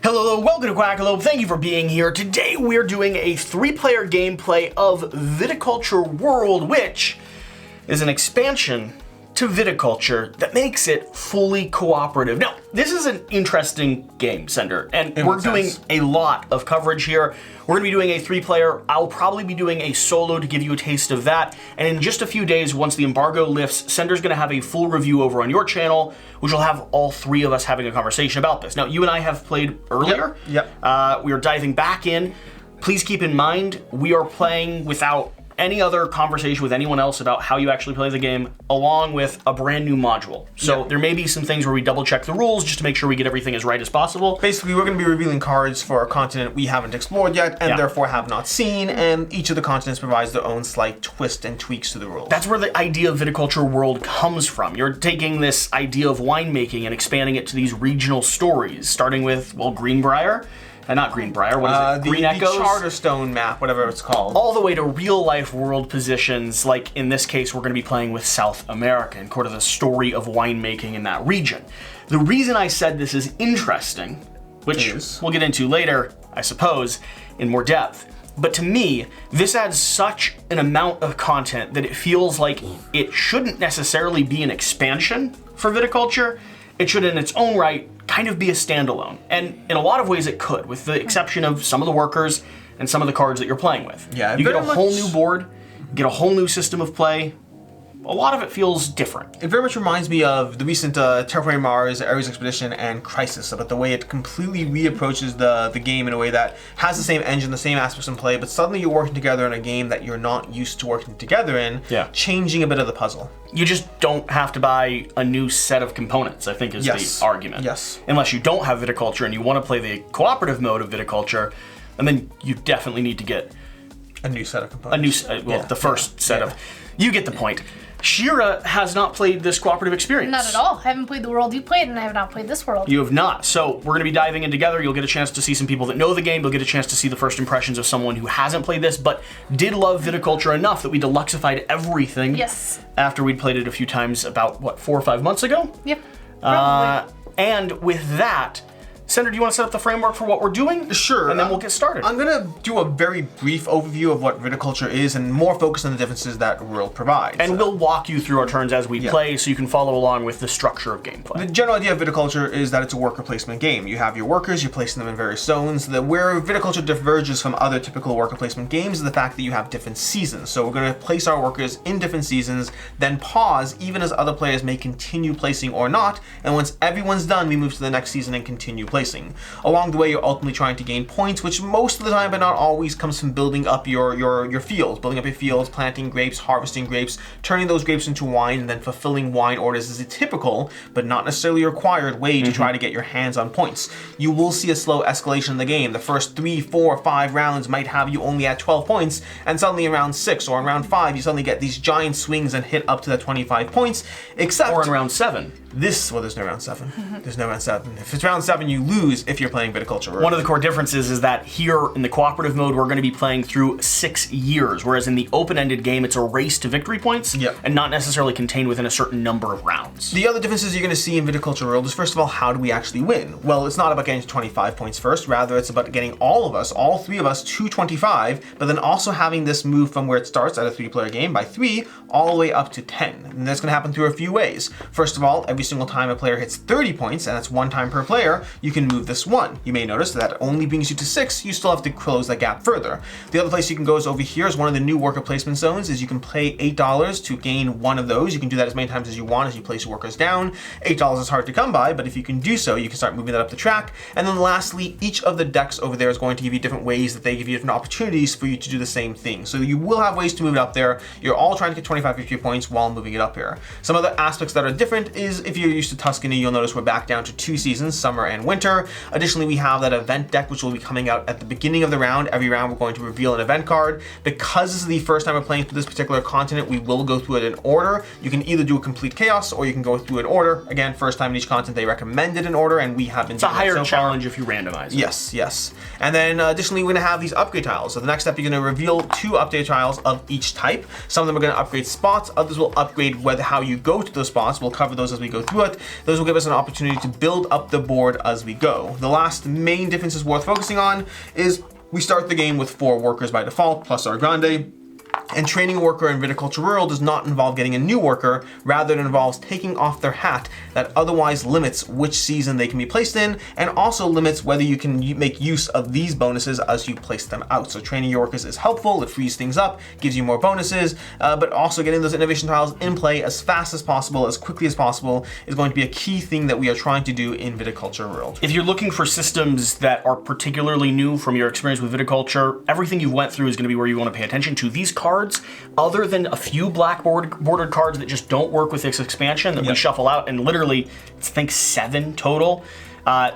Hello, welcome to Quackalope. Thank you for being here. Today we're doing a 3-player gameplay of Viticulture World, which is an expansion to Viticulture that makes it fully cooperative. Now, this is an interesting game, Sender, and we're doing a lot of coverage here. We're gonna be doing a 3-player. I'll probably be doing a solo to give you a taste of that. And in just a few days, once the embargo lifts, Sender's gonna have a full review over on your channel, which will have all 3 of us having a conversation about this. Now, you and I have played earlier. Yep. We are diving back in. Please keep in mind, we are playing without any other conversation with anyone else about how you actually play the game, along with a brand new module. So there may be some things where we double check the rules just to make sure we get everything as right as possible. Basically, we're going to be revealing cards for a continent we haven't explored yet, and therefore have not seen, and each of the continents provides their own slight twist and tweaks to the rules. That's where the idea of Viticulture World comes from. You're taking this idea of winemaking and expanding it to these regional stories, starting with, well, Greenbrier. Not Greenbrier, what is it? Green Echoes? The Charterstone map, whatever it's called. All the way to real-life world positions, like in this case, we're going to be playing with South America and sort of the story of winemaking in that region. The reason I said this is interesting, which we'll get into later, I suppose, in more depth, but to me, this adds such an amount of content that it feels like it shouldn't necessarily be an expansion for Viticulture. It should, in its own right, kind of be a standalone. And in a lot of ways it could, with the exception of some of the workers and some of the cards that you're playing with. Yeah, you get a whole new board, get a whole new system of play. A lot of it feels different. It very much reminds me of the recent Terraforming Mars, Ares Expedition, and Crisis, about the way it completely reapproaches the game in a way that has the same engine, the same aspects in play, but suddenly you're working together in a game that you're not used to working together in, changing a bit of the puzzle. You just don't have to buy a new set of components, I think is the argument. Yes. Unless you don't have Viticulture and you want to play the cooperative mode of Viticulture, and then you definitely need to get a new set of components. The first set of... You get the point. Shira has not played this cooperative experience. Not at all. I haven't played the world you played, and I have not played this world. You have not. So we're going to be diving in together. You'll get a chance to see some people that know the game. You'll get a chance to see the first impressions of someone who hasn't played this, but did love Viticulture enough that we deluxified everything. Yes. After we'd played it a few times about, what, 4 or 5 months ago? Yep. Probably. And with that, Sender, do you want to set up the framework for what we're doing? Sure. And then we'll get started. I'm going to do a very brief overview of what Viticulture is and more focus on the differences that World provides. And we'll walk you through our turns as we play so you can follow along with the structure of gameplay. The general idea of Viticulture is that it's a worker placement game. You have your workers, you're placing them in various zones. Where Viticulture diverges from other typical worker placement games is the fact that you have different seasons. So we're going to place our workers in different seasons, then pause even as other players may continue placing or not, and once everyone's done, we move to the next season and continue placing. Along the way, you're ultimately trying to gain points, which most of the time, but not always, comes from building up your fields. Building up your fields, planting grapes, harvesting grapes, turning those grapes into wine, and then fulfilling wine orders is a typical, but not necessarily required way to try to get your hands on points. You will see a slow escalation in the game. The first 3, 4, 5 rounds might have you only at 12 points, and suddenly in round 6 or in round 5, you suddenly get these giant swings and hit up to the 25 points, except... Or in round 7. There's no round 7. There's no round 7. If it's round 7, you lose if you're playing Viticulture World. One of the core differences is that here in the cooperative mode, we're going to be playing through 6 years, whereas in the open-ended game, it's a race to victory points and not necessarily contained within a certain number of rounds. The other differences you're going to see in Viticulture World is, first of all, how do we actually win? Well, it's not about getting to 25 points first, rather it's about getting all 3 of us to 25, but then also having this move from where it starts at a 3-player game by 3 all the way up to 10. And that's going to happen through a few ways. First of all, every single time a player hits 30 points, and that's 1 time per player, you can move this 1. You may notice that only brings you to 6, you still have to close that gap further. The other place you can go is over here is one of the new worker placement zones, is you can pay $8 to gain 1 of those. You can do that as many times as you want as you place workers down. $8 is hard to come by, but if you can do so, you can start moving that up the track. And then lastly, each of the decks over there is going to give you different ways that they give you different opportunities for you to do the same thing. So you will have ways to move it up there. You're all trying to get 25, 50 points while moving it up here. Some other aspects that are different is if you're used to Tuscany, you'll notice we're back down to 2 seasons, summer and winter. Additionally, we have that event deck, which will be coming out at the beginning of the round. Every round, we're going to reveal an event card. Because this is the first time we're playing through this particular continent, we will go through it in order. You can either do a complete chaos, or you can go through an order. Again, first time in each continent, they recommend it in order, and we have been doing it so far. It's a higher challenge if you randomize it. Yes, yes. And then additionally, we're going to have these upgrade tiles. So the next step, you're going to reveal 2 update tiles of each type. Some of them are going to upgrade spots. Others will upgrade how you go to those spots. We'll cover those as we go through it. Those will give us an opportunity to build up the board as we go. go. The last main difference is worth focusing on is we start the game with 4 workers by default, plus our grande. And training a worker in Viticulture World does not involve getting a new worker, rather it involves taking off their hat that otherwise limits which season they can be placed in, and also limits whether you can make use of these bonuses as you place them out. So training your workers is helpful, it frees things up, gives you more bonuses, but also getting those innovation tiles in play as fast as possible, as quickly as possible, is going to be a key thing that we are trying to do in Viticulture World. If you're looking for systems that are particularly new from your experience with viticulture, everything you've went through is going to be where you want to pay attention to. These cards, other than a few black bordered cards that just don't work with this expansion that we shuffle out, and literally, I think 7 total,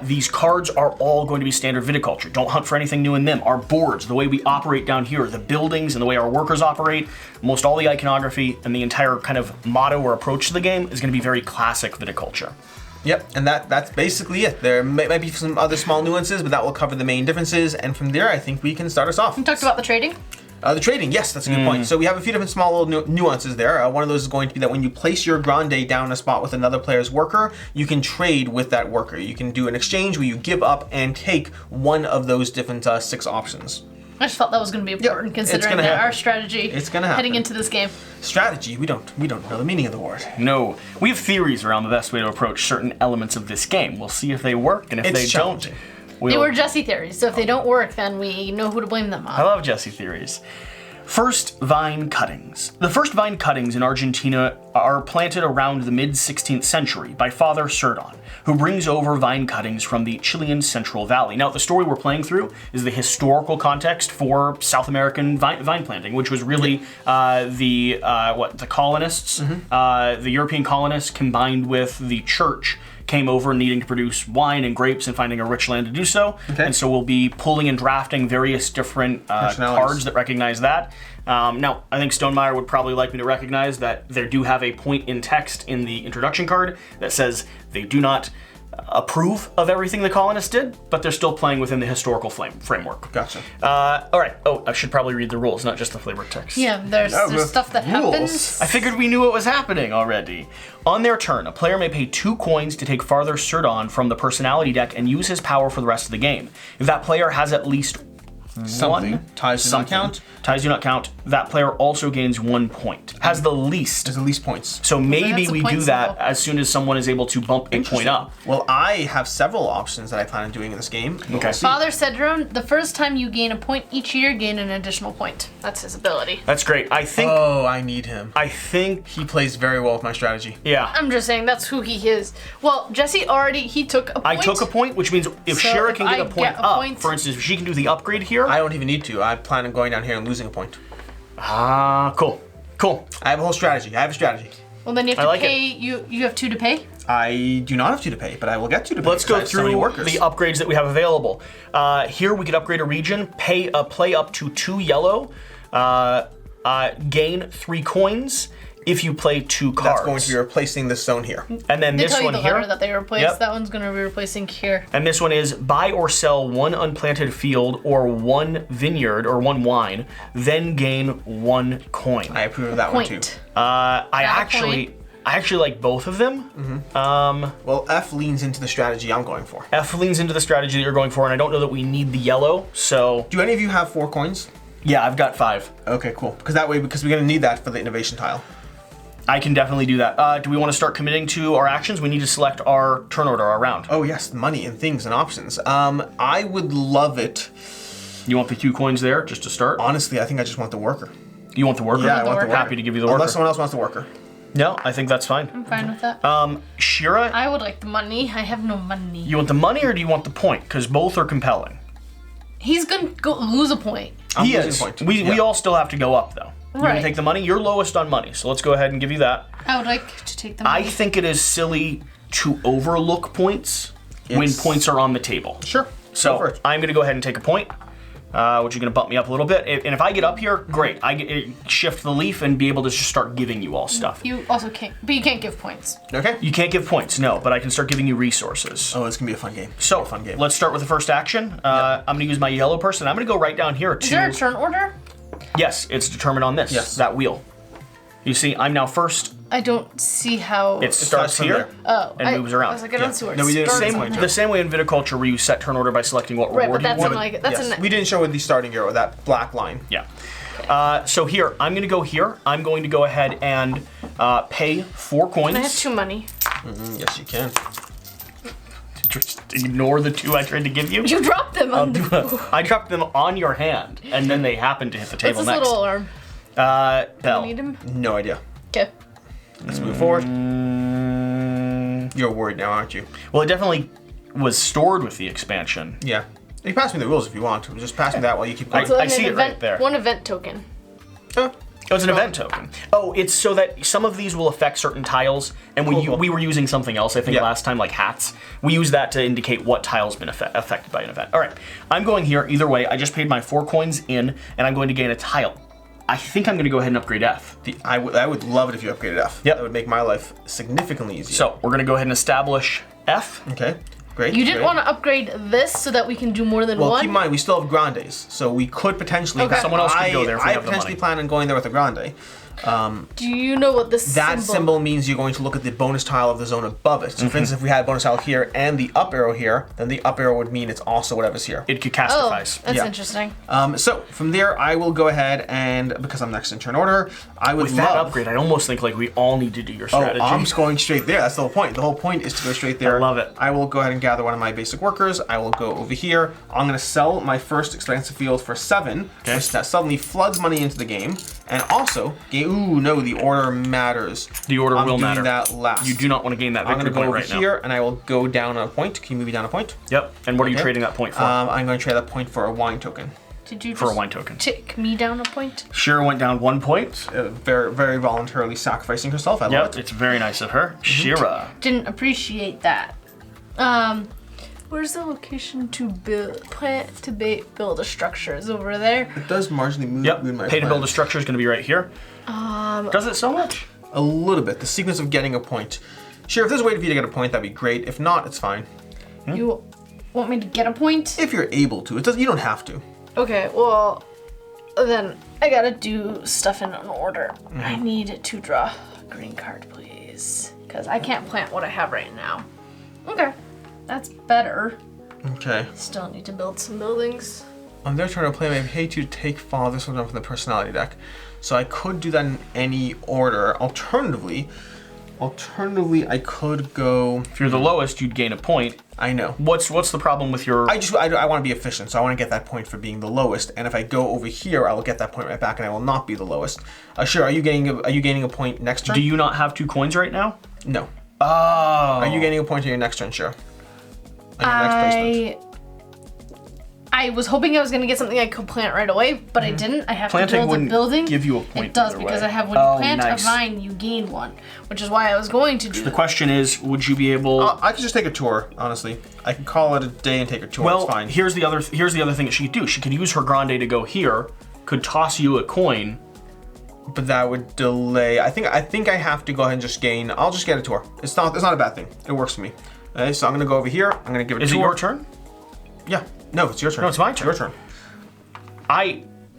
these cards are all going to be standard viticulture. Don't hunt for anything new in them. Our boards, the way we operate down here, the buildings and the way our workers operate, most all the iconography and the entire kind of motto or approach to the game is going to be very classic viticulture. Yep, and that's basically it. There might be some other small nuances, but that will cover the main differences, and from there I think we can start us off. You talked about the trading? The trading, yes, that's a good point. So we have a few different small little nuances there. One of those is going to be that when you place your grande down a spot with another player's worker, you can trade with that worker. You can do an exchange where you give up and take one of those different 6 options. I just felt that was going to be important considering that our strategy It's gonna happen. heading into this game. Strategy, we don't know the meaning of the word. No, we have theories around the best way to approach certain elements of this game. We'll see if they work, and if It's they challenging. don't, They we'll... were Jesse theories, so if they don't work, then we know who to blame them I on. love Jesse theories. First, vine cuttings. The first vine cuttings in Argentina are planted around the mid-16th century by Father Cerdon, who brings over vine cuttings from the Chilean Central Valley. Now, the story we're playing through is the historical context for South American vine planting, which was really the colonists, the European colonists combined with the church came over needing to produce wine and grapes and finding a rich land to do so. Okay. And so we'll be pulling and drafting various different cards that recognize that. Now, I think Stonemeyer would probably like me to recognize that they do have a point in text in the introduction card that says they do not approve of everything the colonists did, but they're still playing within the historical framework. Gotcha. All right. Oh, I should probably read the rules, not just the flavor text. Yeah, there's stuff that rules. happens. I figured we knew what was happening already. On their turn, a player may pay 2 coins to take Father Cerdon from the personality deck and use his power for the rest of the game. If that player has at least Something. Ties do not count. Ties do not count. That player also gains 1 point. Has the least. There's the least points. So maybe that's a we point do that symbol. as soon as someone is able to bump a point up. Well, I have several options that I plan on doing in this game. Okay. We'll see. Father Cedron, the first time you gain a point each year, gain an additional point. That's his ability. That's great. I think. Oh, I need him. I think. He plays very well with my strategy. Yeah. I'm just saying that's who he is. Well, Jesse he took a point. I took a point, which means if So Shara if can get I a point get a up, point- for instance, if she can do the upgrade here. I don't even need to. I plan on going down here and losing a point. Cool. Cool. I have a whole strategy. I have a strategy. Well, then you have I to like pay. You have 2 to pay. I do not have 2 to pay, but I will get 2 to pay. Let's go because I have so many through workers. the upgrades that we have available. Here we could upgrade a region, play up to 2 yellow, gain 3 coins if you play 2 cards. That's going to be replacing this zone here. And then They this tell you one the here. letter that they replaced. Yep. That one's going to be replacing here. And this one is buy or sell 1 unplanted field or 1 vineyard or 1 wine, then gain 1 coin. I approve of that one too. Point. I Got a point. actually like both of them. Well, F leans into the strategy I'm going for. F leans into the strategy that you're going for, and I don't know that we need the yellow, so Do any of you have 4 coins? yeah, I've got 5. Okay, cool. Because we're going to need that for the innovation tile. I can definitely do that. Do we want to start committing to our actions? We need to select our turn order, our round. Oh yes, money and things and options. I would love it. You want the 2 coins there, just to start? Honestly, I think I just want the worker. You want the worker? Yeah, I want the worker. Happy to give you the worker. Unless someone else wants the worker. No, I think that's fine. I'm fine with that. Shira, I would like the money. I have no money. you want the money or do you want the point? Because both are compelling. He's going to lose a point. I'm He losing is. a point. We Yeah. all still have to go up, though. You want Right. to take the money? You're lowest on money, so let's go ahead and give you that. I would like to take the I money. think it is silly to overlook points when It's- points are on the table. Sure. Go for So it. I'm going to go ahead and take a point, which is going to bump me up a little bit. And if I get up here, great. I get shift the leaf and be able to just start giving you all stuff. You also can't, but you can't give points. Okay. You can't give points, no, but I can start giving you resources. Oh, it's gonna be a fun game. So, A fun game. let's start with the first action. I'm going to use my yellow person. I'm going to go right down here Is there a to... turn order? Yes, it's determined on this, Yes. that wheel. You see, I'm now first I don't see how. It starts from here oh, and moves around. I was like, I don't see where No, we it did it starts same on way. there. The same way in viticulture where you set turn order by selecting what Right, reward but that's you want. like that's Yes, an. we didn't show the starting arrow, that black line. Yeah. So here, I'm going to go here. I'm going to go ahead and pay 4 coins. I have 2 money. Yes, you can. Just ignore the 2 I tried to give you. You dropped them on the. I dropped them on your hand, and then they happened to hit the What's table this next. little alarm? Bell. You need him? No idea. Okay. Let's move forward. You're worried now, aren't you? Well, it definitely was stored with the expansion. Yeah. You can pass me the rules if you want. Just pass me that while you keep going. So then I see an it event, right there. 1 event token. Huh. Oh, it's an event token. Oh, it's so that some of these will affect certain tiles, and we were using something else, I think, Yeah. last time, like hats. We use that to indicate what tile's been affected by an event. All right, I'm going here. Either way, I just paid my 4 coins in, and I'm going to gain a tile. I think I'm going to go ahead and upgrade F. I would love it if you upgraded F. Yep. That would make my life significantly easier. So we're going to go ahead and establish F. Okay. Great. You didn't great. want to upgrade this so that we can do more than Well, one? keep in mind, we still have grandes, so we could potentially. Okay. Someone else could go there if we I have the potentially money. plan on going there with a grande. Do you know what this That symbol means you're going to look at the bonus tile of the zone above it. So, for instance, if we had a bonus tile here and the up arrow here, then the up arrow would mean it's also whatever's here. It could Oh, castifies. that's Yeah. interesting. So from there, I will go ahead and because I'm next in turn order, I would With that love. upgrade, I almost think like we all need to do your Oh, strategy. I'm just going straight there. That's the whole point. The whole point is to go straight there. I love it. I will go ahead and gather one of my basic workers. I will go over here. I'm going to sell my first expansive field for 7. Okay. Which that suddenly floods money into the game. And also, ooh, no, the order matters. The order I'm will doing matter. that last. You do not want to gain that I'm going victory to go point over right now. here and I will go down a point. Can you move me down a point? Yep. And what are you Okay. trading that point for? I'm going to trade that point for a wine token. Did you For a just wine token. tick me down a point? Shira went down 1 point. Very, very voluntarily sacrificing herself. I love Yep, it. it's very nice of her. Shira. Didn't appreciate that. Where's the location to build a structure? Is over there. It does marginally move Yep. in my Pay to build a plans. structure is going to be right here. Does it so much? A little bit. The sequence of getting a point. Sure, if there's a way for you to get a point, that'd be great. If not, it's fine. You want me to get a point? If you're able to. It does. You don't have to. Okay, well, then I gotta do stuff in an order. I need to draw a green card, please. Because I can't plant what I have right now. Okay, that's better. Okay. Still need to build some buildings. On their turn to play, I pay to take father something from the personality deck. So I could do that in any order. Alternatively, I could go. If you're the lowest, you'd gain a point. I know. What's the problem with your... I want to be efficient, so I want to get that point for being the lowest. And if I go over here, I will get that point right back, and I will not be the lowest. Sure. Are you gaining a point next turn? Do you not have 2 coins right now? No. Oh. Are you gaining a point on your next turn? Sure. On your next placement. I was hoping I was gonna get something I could plant right away, but I didn't. I have Planting to build a wouldn't building. give you a point It does either because way. I have when you Oh, plant nice. a vine, you gain 1, which is why I was going to do. The question is, would you be able... I could just take a tour, honestly. I could call it a day and take a tour. well, it's fine. here's the other thing that she could do. She could use her grande to go here, could toss you a coin. But that would delay. I think I have to go ahead and just gain. I'll just get a tour. It's not a bad thing. It works for me. Okay, so I'm gonna go over here. I'm gonna give it a Is tour. it your turn? Yeah. No, it's your turn. No, it's my turn. Your turn.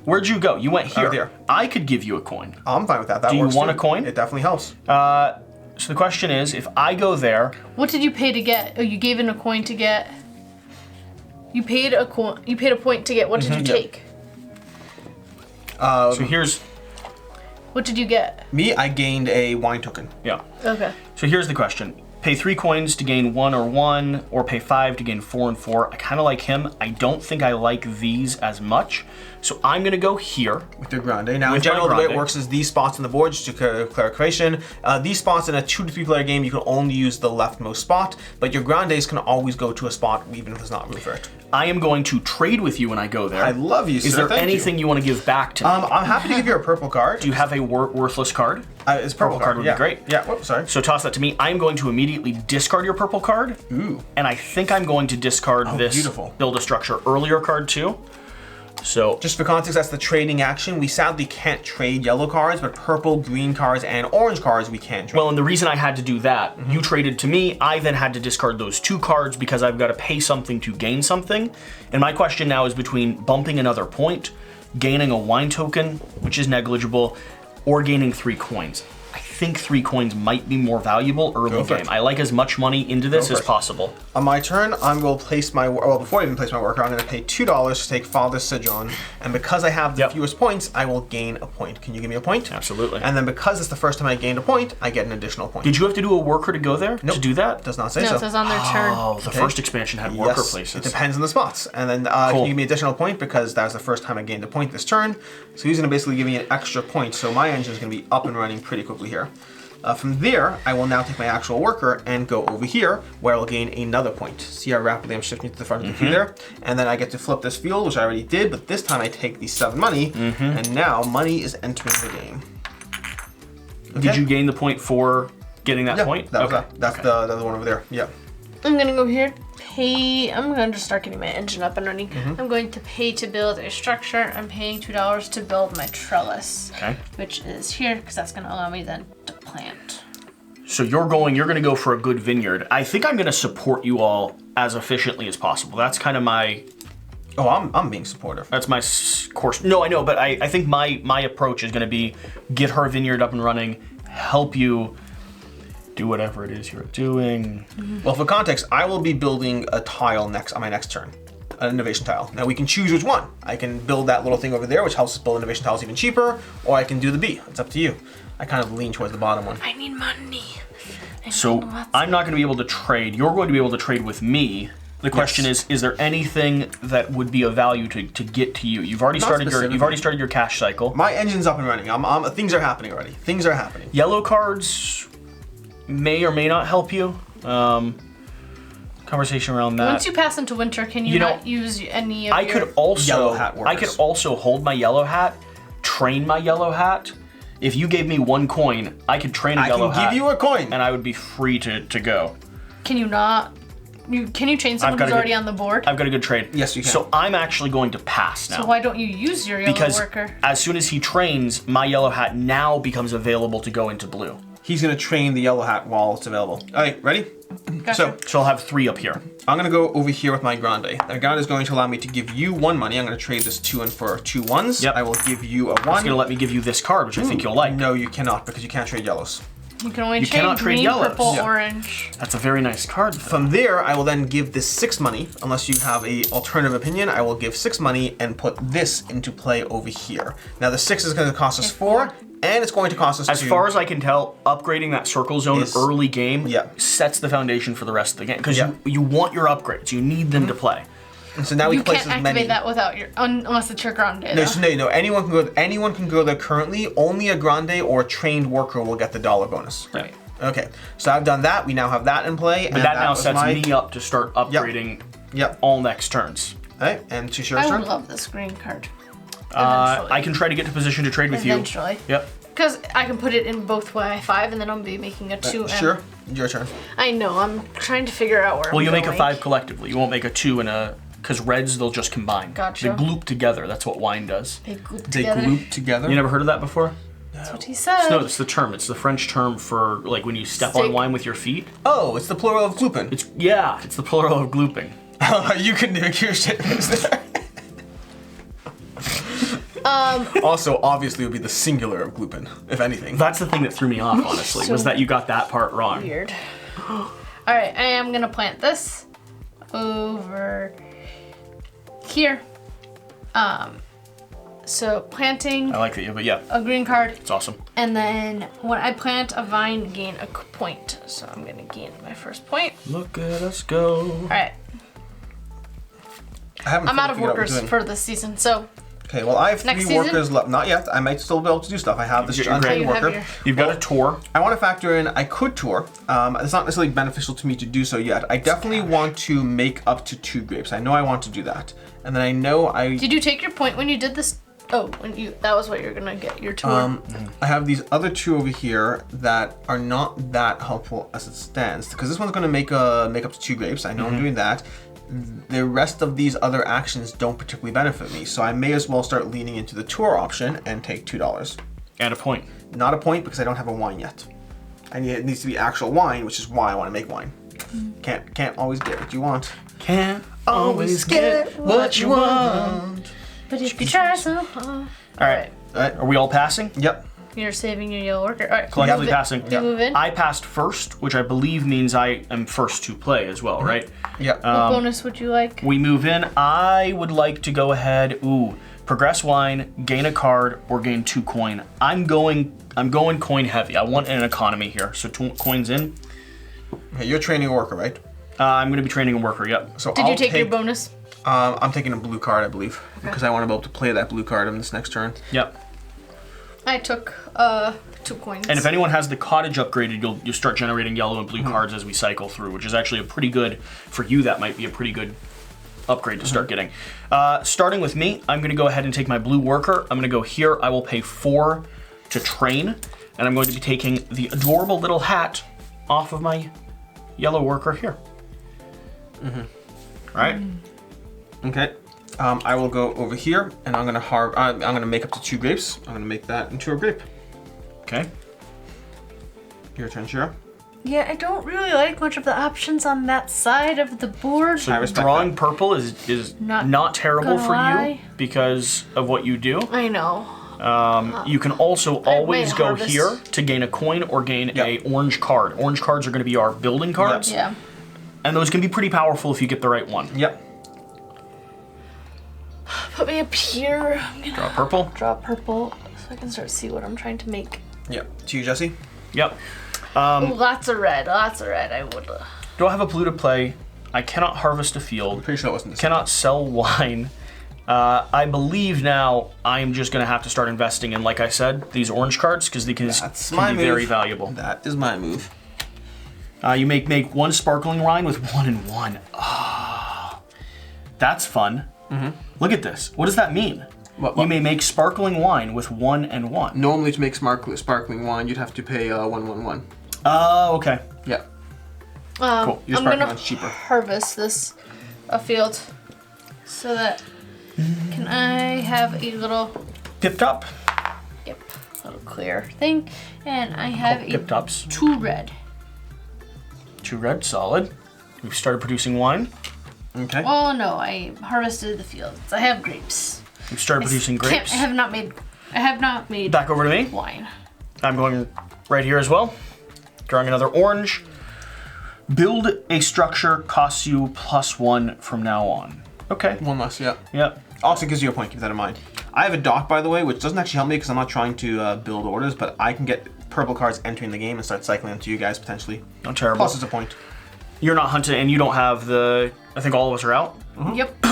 Where'd you go? You went here. there. I could give you a coin. I'm fine with that. That Do you works want too. a coin? It definitely helps. So the question is, if I go there, What did you pay to get? Oh, you gave in a coin to get. You paid a coin. You paid a point to get. What did you take? so here's, What did you get? Me, I gained a wine token. yeah. Okay. So here's the question. Pay 3 coins to gain 1 or 1, or pay 5 to gain 4 and 4. I kind of like him. I don't think I like these as much. So I'm going to go here. With your grande. Now, in With general, my the way it grande. works is these spots on the board, just to clarification, these spots in a 2 to 3 player game, you can only use the leftmost spot, but your grandes can always go to a spot even if there's not room for it. I am going to trade with you when I go there. I love you, Is sir. there Thank anything you want to give back to me? I'm happy to give you a purple card. Do you have a worthless card? It's purple card would be yeah. great. Yeah, whoops, sorry. So toss that to me. I'm going to immediately discard your purple card. Ooh. And I think I'm going to discard this beautiful. build a structure earlier card too. So Just for context, that's the trading action. We sadly can't trade yellow cards, but purple, green cards, and orange cards we can trade. well, and the reason I had to do that, you traded to me, I then had to discard those 2 cards because I've got to pay something to gain something. And my question now is between bumping another point, gaining a wine token, which is negligible, or gaining 3 coins. I think 3 coins might be more valuable early Go for game. it. I like as much money into this as possible. On my turn, I'm going to place my, well, before I even place my worker, I'm going to pay $2 to take Father Sojourn, and because I have the fewest points, I will gain a point. Can you give me a point? Absolutely. And then because it's the first time I gained a point, I get an additional point. Did you have to do a worker to go there to do that? Does not say No, so. it says on their turn. Oh, the first expansion had worker Yes, places. it depends on the spots. And then can you give me additional point because that was the first time I gained a point this turn. So he's going to basically give me an extra point. So my engine is going to be up and running pretty quickly here. From there, I will now take my actual worker and go over here where I'll gain another point. See how rapidly I'm shifting to the front of the queue there? And then I get to flip this field, which I already did, but this time I take the 7 money, and now money is entering the game. Okay. Did you gain the point for getting that point? That was that's the other one over there. Yeah. I'm gonna go here, pay, I'm gonna just start getting my engine up and running. I'm going to pay to build a structure. I'm paying $2 to build my trellis, which is here, because that's gonna allow me then to plant. So you're gonna go for a good vineyard. I think I'm gonna support you all as efficiently as possible. That's kind of my... Oh, I'm being supportive. That's my course. No, I know, but I think my approach is gonna be get her vineyard up and running, help you do whatever it is you're doing. Well, for context, I will be building a tile on my next turn, an innovation tile. Now we can choose which one. I can build that little thing over there, which helps us build innovation tiles even cheaper, or I can do the B. It's up to you. I kind of lean towards the bottom one. I need money. So I'm not going to be able to trade. You're going to be able to trade with me. The question is there anything that would be of value to get to you? You've already started your cash cycle. My engine's up and running. Things are happening already. Things are happening. Yellow cards may or may not help you. Conversation around that. Once you pass into winter, can you not use any of your... Yellow hat workers. I could also hold my yellow hat, train my yellow hat. If you gave me 1 coin, I could train a yellow hat. I can give you a coin. And I would be free to go. Can you not? Can you train someone who's already on the board? I've got a good trade. Yes, you can. So I'm actually going to pass now. So why don't you use your yellow worker? Because as soon as he trains, my yellow hat now becomes available to go into blue. He's going to train the yellow hat while it's available. All right, ready? Gotcha. So I'll have 3 up here. I'm going to go over here with my grande. That grande is going to allow me to give you 1 money. I'm going to trade this 2 in for 2 1s. Yep. I will give you a 1. It's going to let me give you this card, which I think you'll like. No, you cannot, because you can't trade yellows. You can only cannot trade trade green, yellows. purple, orange. That's a very nice card. From there, I will then give this 6 money. Unless you have a alternative opinion, I will give 6 money and put this into play over here. Now the 6 is going to cost us 4, and it's going to cost us 2. As far as I can tell, upgrading that circle zone early game sets the foundation for the rest of the game. Because you want your upgrades. You need them to play. And so now we You place can't as many. activate that without your, unless it's your grande. No. Anyone can go there currently. Only a grande or a trained worker will get the dollar bonus. Right. Okay, so I've done that. We now have that in play. But that now sets me up to start upgrading all next turns. All right, and to Shira's I turn. would love this green card. I can try to get to position to trade with you. Eventually. Yep. Because I can put it in both my 5 and then I'll be making a 2. Sure, your turn. I know, I'm trying to figure out where Well, you'll I'm make a 5 collectively. You won't make a 2 and a... Because reds, they'll just combine. Gotcha. They gloop together. That's what wine does. They gloop They together. gloop together. You never heard of that before? That's what he said. No, it's the term. It's the French term for like when you step on Stick. wine with your feet. Oh, it's the plural of glooping. It's the plural of glooping. You can do your shit there. Also, obviously, it would be the singular of glooping, if anything. That's the thing that threw me off, honestly, was that you got that part wrong. Weird. Alright, I am gonna plant this over here. So planting I like that, but yeah, a green card, it's awesome. and then when I plant a vine, gain a point. So I'm gonna gain my first point. Look at us go. Alright, I'm out of workers for this season, so Okay, well, I have Next 3 workers left. Not yet. I might still be able to do stuff. I have this untrained worker. You've got a tour. I want to factor in, I could tour. It's not necessarily beneficial to me to do so yet. I definitely want to make up to 2 grapes. I know I want to do that. And then I know I... Did you take your point when you did this? Oh, that was what you're gonna get, your tour. I have these other 2 over here that are not that helpful as it stands. Because this one's going to make up to 2 grapes. I know I'm doing that. The rest of these other actions don't particularly benefit me. So I may as well start leaning into the tour option and take $2. And a point. Not a point because I don't have a wine yet. It needs to be actual wine, which is why I want to make wine. Can't always get what you want. Can't always get what you want. But if you try so hard. Alright. Are we all passing? Yep. You're saving your yellow worker. All right. Collectively passing. You move in. I passed first, which I believe means I am first to play as well, right? Yeah. What bonus would you like? We move in. I would like to go ahead. Progress wine, gain a card, or gain 2 coin. I'm going coin heavy. I want an economy here, so 2 coins in. Okay, you're training a worker, right? I'm going to be training a worker. Yep. So Did you take your bonus? I'm taking a blue card, I believe, because I want to be able to play that blue card in this next turn. Yep. I took 2 coins. And if anyone has the cottage upgraded, you'll start generating yellow and blue cards as we cycle through, which is actually a pretty good for you. That might be a pretty good upgrade to start getting. Starting with me, I'm going to go ahead and take my blue worker. I'm going to go here. I will pay 4 to train, and I'm going to be taking the adorable little hat off of my yellow worker here. All right. Okay. I will go over here, and I'm gonna make up to 2 grapes. I'm gonna make that into a grape. Okay. Your turn, Shira. Yeah, I don't really like much of the options on that side of the board. So I respect drawing that. purple is not terrible gonna for you lie. because of what you do. I know. You can also always might go harvest. here to gain a coin or gain Yep. a orange card. Orange cards are going to be our building cards, Yeah. and those can be pretty powerful if you get the right one. Yep. Put me up here. I'm gonna Draw purple. draw purple so I can start to see what I'm trying to make. Yep. To you, Jesse. Yep. Ooh, lots of red. Lots of red. I would. Do I have a blue to play? I cannot harvest a field. Pretty sure it wasn't this. Cannot sell wine. I believe now I'm just going to have to start investing in, like I said, these orange cards because they can be very valuable. That is my move. You make 1 sparkling wine with 1 and 1. Ah, that's fun. Look at this. What does that mean? What? You may make sparkling wine with 1 and 1. Normally, to make sparkling wine, you'd have to pay 111. Oh, okay. Yeah. Cool. Your I'm sparkling gonna wine's cheaper. harvest this field so that can I have a little Tip top. little clear thing, and I have Tip tops. 2 red. 2 red, solid. We've started producing wine. Okay. Well, no, I harvested the fields. I have grapes. We've started producing grapes. I have not made Back over to me. wine. I'm going right here as well. Drawing another orange. Build a structure costs you +1 from now on. Okay. 1 less, yeah. Yep. Also gives you a point, keep that in mind. I have a dock, by the way, which doesn't actually help me because I'm not trying to build orders, but I can get purple cards entering the game and start cycling them to you guys potentially. Not terrible. Plus it's a point. You're not hunting, and you don't have the. I think all of us are out. Yep.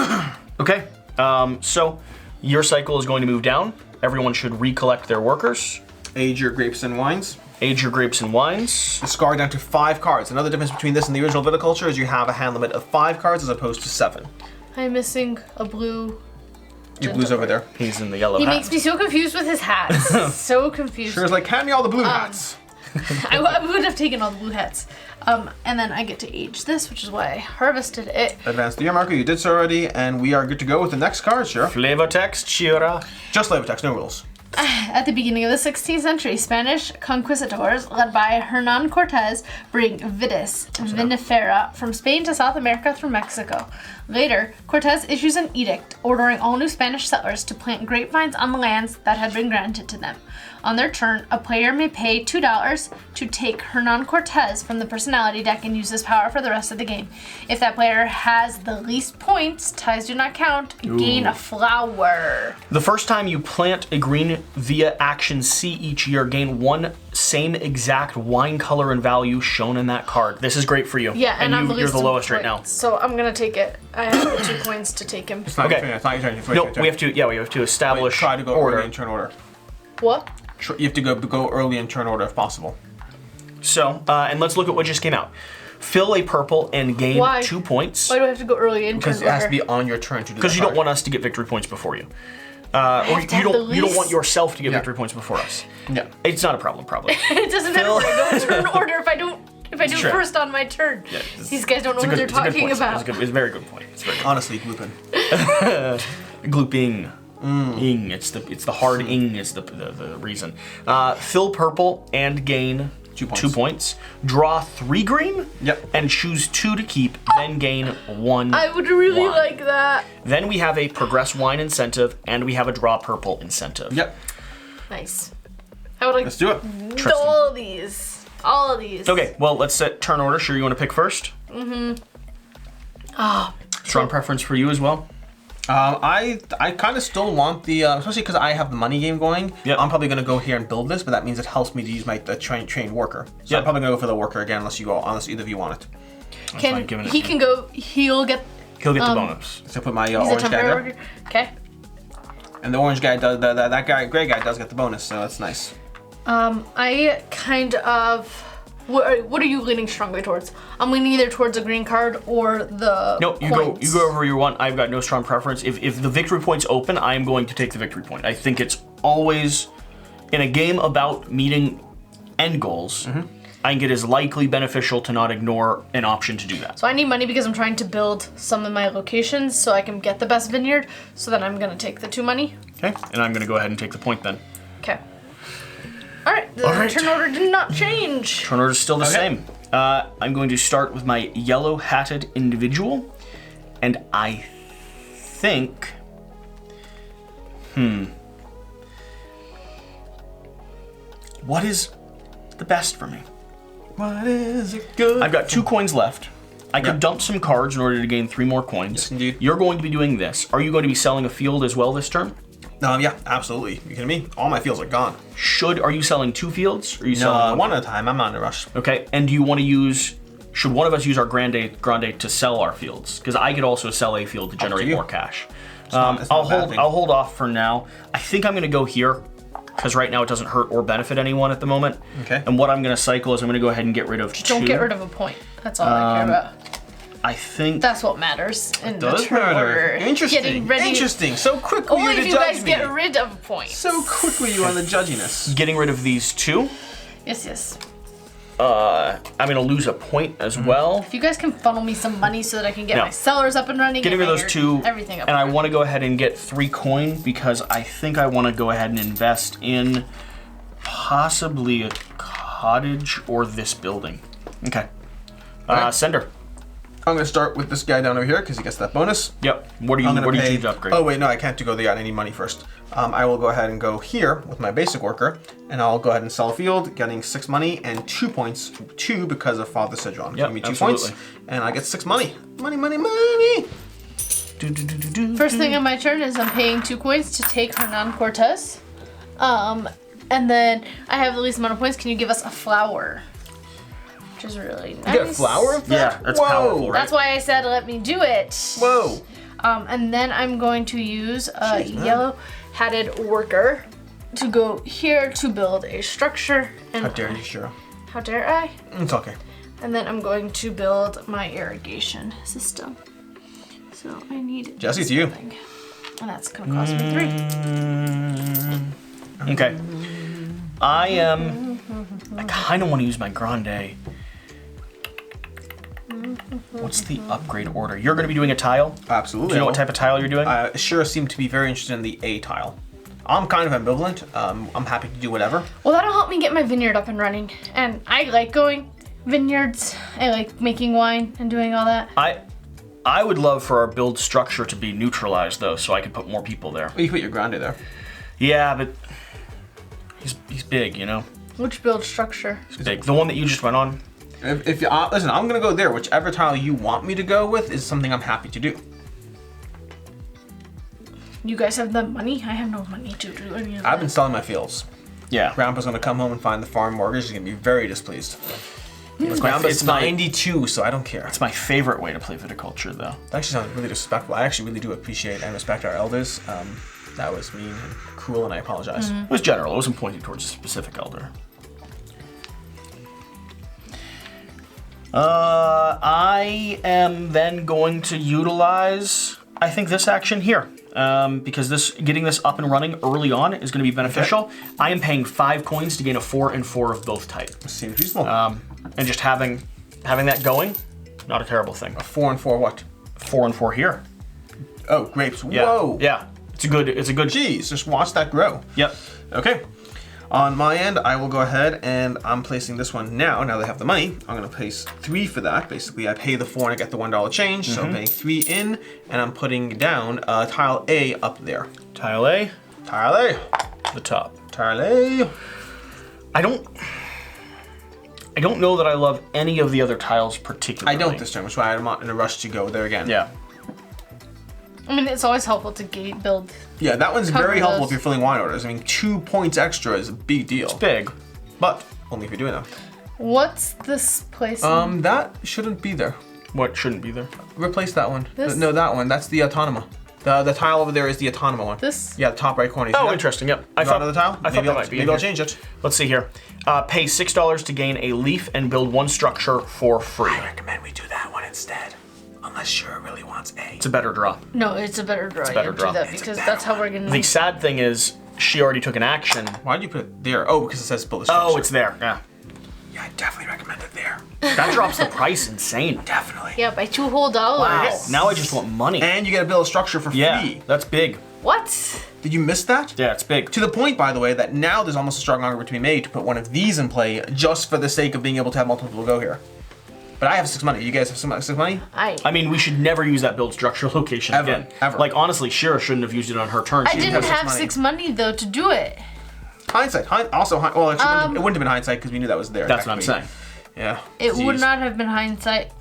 Okay. So your cycle is going to move down. Everyone should recollect their workers. Age your grapes and wines. Age your grapes and wines. Discard down to 5 cards. Another difference between this and the original Viticulture is you have a hand limit of 5 cards as opposed to 7. I'm missing a blue. Your blue's over there. He's in the yellow He hat. makes me so confused with his hats. So confused. Sure is like, hand me all the blue hats. I would have taken all the blue hats. And then I get to age this, which is why I harvested it. Advance the year marker, you did so already, and we are good to go with the next card, sure. Flavor text, Shira. Just flavor text, no rules. At the beginning of the 16th century, Spanish conquistadors, led by Hernan Cortez, bring vitis vinifera from Spain to South America through Mexico. Later, Cortez issues an edict ordering all new Spanish settlers to plant grapevines on the lands that had been granted to them. On their turn, a player may pay $2 to take Hernan Cortez from the personality deck and use this power for the rest of the game. If that player has the least points, ties do not count, gain a flower. The first time you plant a green via action C each year, gain 1 same exact wine color and value shown in that card. This is great for you. Yeah, and I'm you're the lowest right now. So I'm gonna take it. I have the 2 coins to take him. It's not Okay. your turn, it's not your turn. It's No, your turn. we have to establish Try to go order. early in turn order. What? You have to go early in turn order if possible. So, and let's look at what just came out. Fill a purple and gain Why? 2 points. Why do I have to go early in turn Because it order? has to be on your turn to do that. Because you don't card. want us to get victory points before you. Or have to you have don't the you don't want least- yourself to get Yeah. victory points before us. Yeah. It's not a problem, probably. It doesn't matter Phil- if I go in turn order if I do Sure. first on my turn. it's- These guys don't know It's a what good- they're it's a good talking point. about. It's a very good point. It's very good. Honestly, Lupin. Glooping. Ing. It's the hard ing is the reason. Fill purple and gain 2 points. Draw 3 green. Yep. And choose 2 to keep. Then gain 1. I would really wine. like that. Then we have a progress wine incentive and we have a draw purple incentive. Yep. Nice. I would like Let's do it. all of these. All of these. Okay, well, let's set turn order. Sure, you want to pick first? Strong preference for you as well? I kind of still want the, especially because I have the money game going. Yep. I'm probably going to go here and build this, but that means it helps me to use my trained worker. So Yep. I'm probably going to go for the worker again, unless either of you want it. fine, give it He a- can go. He'll get. He'll get the bonus. So put my He's a orange guy temporary there, worker. Okay. and the orange guy does that guy, gray guy does get the bonus, so that's nice. I kind of. What are you leaning strongly towards? I'm leaning either towards a green card or the. No, you points. go over your one. I've got no strong preference. If the victory point's open, I am going to take the victory point. I think it's always in a game about meeting end goals. I think it is likely beneficial to not ignore an option to do that. So I need money because I'm trying to build some of my locations so I can get the best vineyard. So then I'm gonna take the 2 money. Okay, and I'm going to go ahead and take the point then. Okay. All right. The right. turn order did not change. Turn order is still the Okay. same. I'm going to start with my yellow-hatted individual, and I think, what is the best for me? What is it good? I've got 2 coins left. I could Yep. dump some cards in order to gain 3 more coins. Yes, indeed. You're going to be doing this. Are you going to be selling a field as well this turn? Yeah, absolutely. You kidding me? All my fields are gone. Are you selling 2 fields? Or are you No, selling one at a time. I'm not in a rush. Okay, and do you want to use? Should one of us use our grande to sell our fields? Because I could also sell a field to generate you. more cash. It's not a bad thing. I'll hold off for now. I think I'm going to go here because right now it doesn't hurt or benefit anyone at the moment. Okay. And what I'm going to cycle is I'm going to go ahead and get rid of 2. Don't get rid of a point. That's all I care about. I think. That's what matters in the Does turn matter. order. Interesting. Getting ready. Interesting. So quick were Only you if to you judge guys me. get rid of points. So quick were you on the judginess. Getting rid of these 2. Yes. I'm going to lose a point as well. If you guys can funnel me some money so that I can get No. my sellers up and running. Getting and rid of my those 2, everything up and I and want to go ahead and get 3 coin because I think I want to go ahead and invest in possibly a cottage or this building. Okay. Alright. Sender. I'm going to start with this guy down over here because he gets that bonus. Yep. What do you I'm gonna pay- choose to upgrade? Oh wait, no, I can't go there. I need money first. I will go ahead and go here with my basic worker, and I'll go ahead and sell a field, getting 6 money and 2 points. 2 because of Father Cedron. Yep, Give me 2 absolutely. points, and I get 6 money. Money. First thing on my turn is I'm paying 2 coins to take Hernan Cortez. And then I have the least amount of points. Can you give us a flower? Which is really nice. You get a flower of that? Yeah, that's Whoa. powerful, right? That's why I said let me do it. Whoa. And then I'm going to use a yellow-hatted worker to go here to build a structure. And How dare you, Shiro? How dare I? It's okay. And then I'm going to build my irrigation system. So I need Jesse, it's you. something. And that's going to cost me 3. Okay. I kind of want to use my grande. What's the upgrade order? You're going to be doing a tile? Absolutely. Do you know what type of tile you're doing? Shiro seemed to be very interested in the A tile. I'm kind of ambivalent. I'm happy to do whatever. Well, that'll help me get my vineyard up and running. And I like going vineyards. I like making wine and doing all that. I would love for our build structure to be neutralized though, so I could put more people there. Well, you put your grande there. Yeah, but he's big, you know. Which build structure? He's big. The one that you just went on. If you listen, I'm gonna go there. Whichever tile you want me to go with is something I'm happy to do. You guys have the money? I have no money to do any of that. I've been selling my fields. Yeah. Grandpa's gonna come home and find the farm mortgage. He's gonna be very displeased. Grandpa's it's my- 92, so I don't care. It's my favorite way to play viticulture, though. That actually sounds really disrespectful. I actually really do appreciate and respect our elders. That was mean and cruel, and I apologize. It was general. It wasn't pointing towards a specific elder. I am then going to utilize, I think, this action here. Because getting this up and running early on is going to be beneficial. Okay. I am paying 5 coins to gain a 4 and 4 of both type. Seems reasonable. And just having that going, not a terrible thing. 4 and 4 what? 4 and 4 here. Oh, grapes. Yeah. Whoa. Yeah. It's a good. Jeez, just watch that grow. Yep. Okay. On my end, I will go ahead and I'm placing this one now. Now they have the money. I'm gonna place 3 for that. Basically, I pay the 4 and I get the $1 change. So I'm paying 3 in, and I'm putting down tile A up there. Tile A, Tile A. the top. Tile A. I don't know that I love any of the other tiles particularly. I don't this turn, which is why I'm not in a rush to go there again. Yeah. I mean, it's always helpful to build. Yeah, that one's Cover very helpful those. if you're filling wine orders. I mean, 2 points extra is a big deal. It's big. But only if you're doing that. What's this place? That shouldn't be there. What shouldn't be there? Replace that one. This? No, that one. That's the autonoma. The tile over there is the autonoma one. This? Yeah, the top right corner. You see Oh, that? interesting. Yep. I thought of the tile. I thought that might be. Maybe I'll change it. Let's see here. Pay $6 to gain a leaf and build 1 structure for free. I recommend we do that one instead. Unless Shira really wants A. It's a better draw. No, it's a better draw. It's a better draw. Do that It's a because better that's how we're gonna. The sad thing is, she already took an action. Why did you put it there? Oh, because it says build a structure. Oh, it's there. Yeah. Yeah, I definitely recommend it there. That drops the price insane. Definitely. Yeah, by $2 whole. Wow. Now I just want money. And you get to build a structure for Yeah, free. that's big. What? Did you miss that? Yeah, it's big. To the point, by the way, that now there's almost a strong argument to be made to put one of these in play just for the sake of being able to have multiple people go here. But I have 6 money. You guys have 6 money? I mean, we should never use that build structure location Ever, again. ever. Like, honestly, Shira shouldn't have used it on her turn. I She didn't have money. 6 money though to do it. Hindsight. Well, actually, it wouldn't have been hindsight because we knew that was there. That's what I'm technically. saying. Yeah. It would Jeez. not have been hindsight.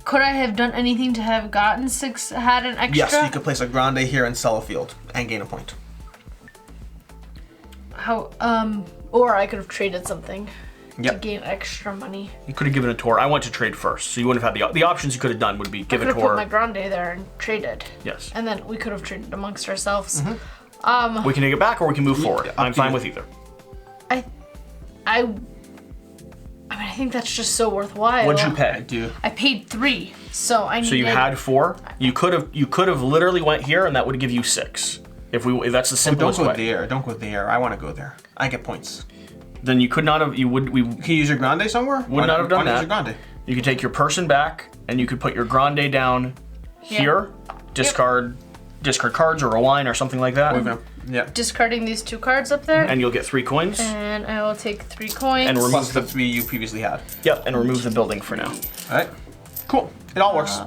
Could I have done anything to have gotten 6? Had an extra? Yes, you could place a grande here and sell a field and gain a point. How? Or I could have traded something to Yep. gain extra money. You could have given a tour. I went to trade first, so you wouldn't have had the options you could have done would be I give could a have put tour. my grande there and traded. Yes. And then we could have traded amongst ourselves. We can take it back or we can move forward. up I'm to fine you. with either. I mean, I think that's just so worthwhile. What'd you I pay? do. I paid 3, so I needed. So you had 4. You could have literally went here, and that would give you 6. If that's the Don't simplest go way. there. Don't go there. I want to go there. I get points. Then you could not have. You would. We Can you use your grande somewhere? would not have done why that. Use your grande? You could take your person back, and you could put your grande down here. Discard cards or a wine or something like that, Yeah. discarding these 2 cards up there, and you'll get 3 coins. and I will take 3 coins. And remove Plus the 3 you previously had. Yep, and remove the building for now. All right. Cool. It all works.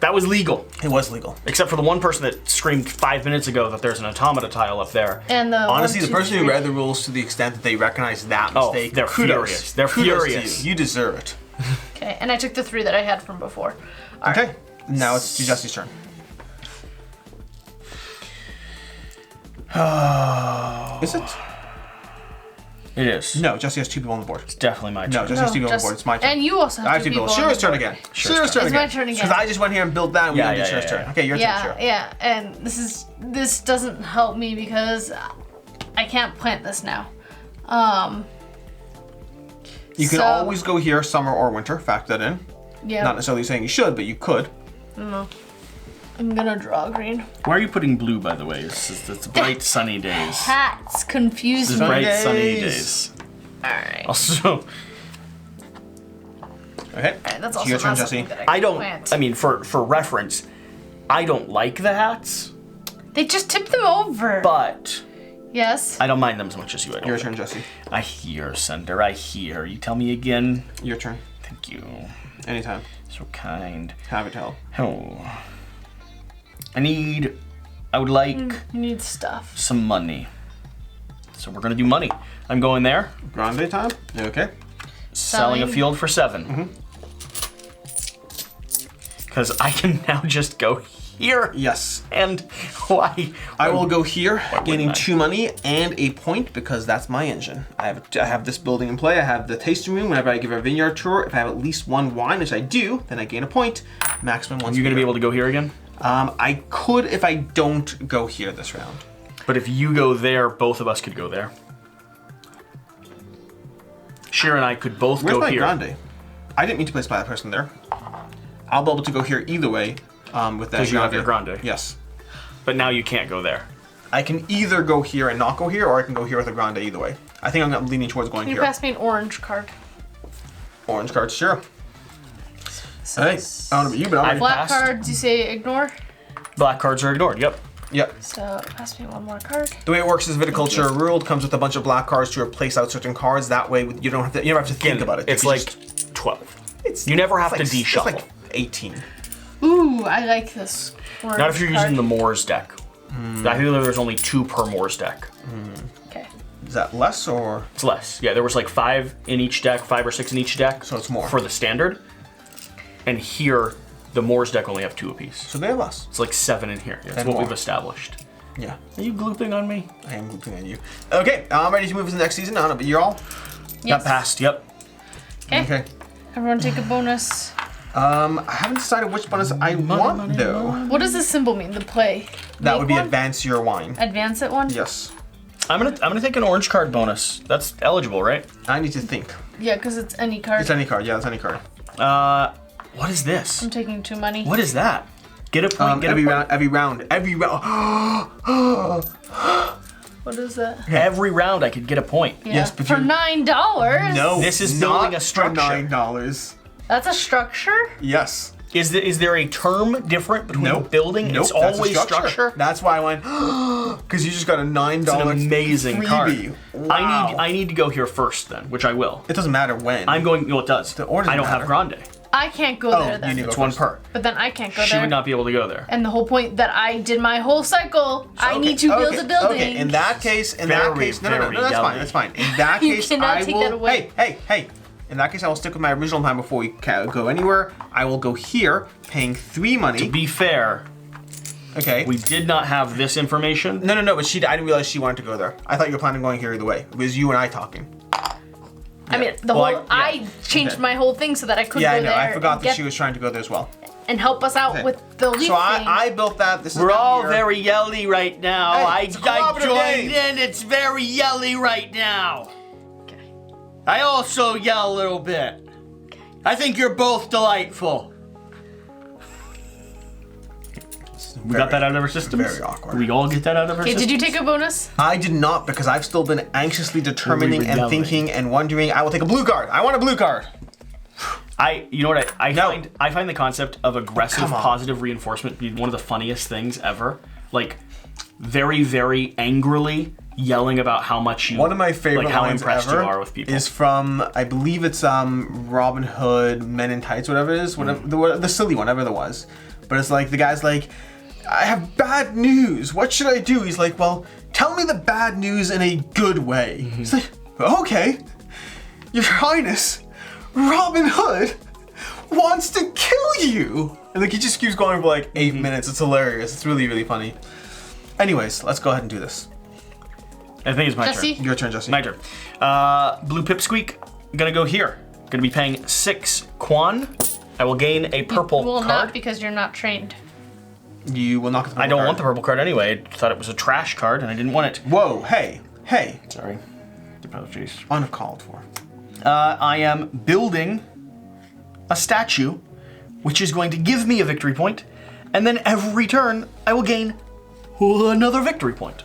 That was legal, It was legal. except for the one person that screamed 5 minutes ago that there's an automata tile up there. And the Honestly, 1, the 2, person 3. who read the rules to the extent that they recognize that Oh, mistake, they're kudos. furious. They're Kudos to furious. you. You deserve it. Okay, and I took the 3 that I had from before. All right. Okay. Now it's Jesse's turn. Is it? It is. No, Jesse has 2 people on the board. It's definitely my No, turn. Jesse has 2 people on the board. It's my turn. And you also I have have 2 2 people. people. on Shira's the turn board. again. Shira's Shira's turn It's again. my turn again. Because I just went here and built that and we Yeah, didn't yeah, do Shira's yeah, turn. yeah. Okay, your turn, Yeah, Shira. yeah, and this doesn't help me because I can't plant this now. You can So- always go here, summer or winter. Factor that in. Yeah. Not necessarily saying you should, but you could. No. I'm gonna draw green. Why are you putting blue, by the way? It's bright sunny days. Hats confuse It's me. bright sunny days. days. Alright. Also, Okay. That's So also your turn, not Jesse. something that I I can don't. plant. I mean, for reference, I don't like the hats, They just tip them over. but Yes. I don't mind them as much as you. I don't Your think. turn, Jesse. I hear, Sender. I hear. You tell me again. Your turn. Thank you. Anytime. So kind. Have it held. Oh. I would like You need stuff. some money. So we're gonna do money. I'm going there. Grande time. Okay. Selling a Selling. field for 7. Because I can now just go here. Yes. And why? I will go here, gaining wouldn't I? 2 money and a point because that's my engine. I have this building in play. I have the tasting room. Whenever I give a vineyard tour, if I have at least 1 wine, which I do, then I gain a point. Maximum 1. Are you gonna be able to go here again? I could if I don't go here this round. But if you go there, both of us could go there. Shira and I could both Where's go my here. grande? I didn't mean to place that person there. I'll be able to go here either way with that. 'Cause you have your grande. Yes. But now you can't go there. I can either go here and not go here, or I can go here with a grande either way. I think I'm leaning towards going Can you here. pass me an orange card? Orange cards, sure. So Hey, I don't know about you, but I'm ready. Black passed. cards, you say ignore. Black cards are ignored. Yep. Yep. So pass me 1 more card. The way it works is Viticulture World comes with a bunch of black cards to replace out certain cards. That way, you don't have to. You never have to think about it. It's You like just- 12. it's You never have it's to like, de-shuffle. It's like 18. Ooh, I like this. Not if you're using the Moors deck. I think there's only 2 per Moors deck. Okay. Is that less or? It's less. Yeah, there was like 5 in each deck, 5 or 6 in each deck. So it's more. For the standard. And here, the Moors deck only have 2 apiece. So they have less. It's like 7 in here. That's And what more. we've established. Yeah. Are you glooping on me? I am looking at you. Okay, I'm ready to move to the next season. I don't know, but you're all? Got passed, yep. Okay. Everyone take a bonus. I haven't decided which bonus I want, though. What does this symbol mean? The play. That Make would be one? advance your wine. Advance it one? Yes. I'm gonna take an orange card bonus. That's eligible, right? I need to think. Yeah, because it's any card. It's any card. Yeah, it's any card. What is this? I'm taking 2 money. What is that? Get a point, Every round. Every round. What is that? Every round I could get a point. Yeah. Yes, but for you- $9? No, This is not building a structure. For $9. That's a structure? Yes. Is there a term different between Nope. building? Nope, It's that's a always structure. That's why I went, because you just got a $9 It's an amazing card. freebie. Wow. I need to go here first then, which I will. It doesn't matter when. I'm going. No, it does. The order I don't doesn't have matter. Grande. I can't go Oh, there then. you need to It's go one first. per. But then I can't go She there. would not be able to go there. And the whole point that I did my whole cycle, I need to build a building. Okay, in that case, no, Very, that's yummy. fine, that's fine. In that You case, cannot I take will. that away. Hey. In that case, I will stick with my original plan before we go anywhere. I will go here, paying 3 money. To be fair, Okay. we did not have this information. No, but I didn't realize she wanted to go there. I thought you were planning on going here either way. It was you and I talking. I mean, Well, I changed Okay. my whole thing so that I could Yeah, go I know. there I forgot and, that she was trying to go there as well. and help us out Okay. with the leaf So thing. I built that. This is We're not all here. very yelly right now. Hey, it's a cooperative joined game. in. It's very yelly right now. Okay. I also yell a little bit. I think you're both delightful. We got that out of our systems? very awkward. We all get that out of our Okay, systems? did you take a bonus? I did not because I've still been anxiously determining We were and yelling. thinking and wondering. I will take a blue card. I want a blue card. You know what I No. find the concept of aggressive Come on. positive reinforcement to be one of the funniest things ever. Like very, very angrily yelling about how much you One of my favorite like how lines impressed ever you are with people. is from, I believe it's Robin Hood, Men in Tights, whatever it is, whatever the silly one, whatever it was. But it's like the guy's like, I have bad news. What should I do? He's like, well, tell me the bad news in a good way. He's like, okay, Your Highness, Robin Hood wants to kill you. And like he just keeps going for like 8 minutes. It's hilarious. It's really, really funny. Anyways, let's go ahead and do this. I think it's my Jesse? turn. Your turn, Jesse. My turn. Blue Pipsqueak, gonna go here. Gonna be paying 6 Quan. I will gain a purple Well, card. not because you're not trained. You will not get the I don't purple want the card. purple card anyway. I thought it was a trash card and I didn't want it. Whoa, hey. Sorry. Apologies. Uncalled for. I am building a statue, which is going to give me a victory point, and then every turn I will gain another victory point.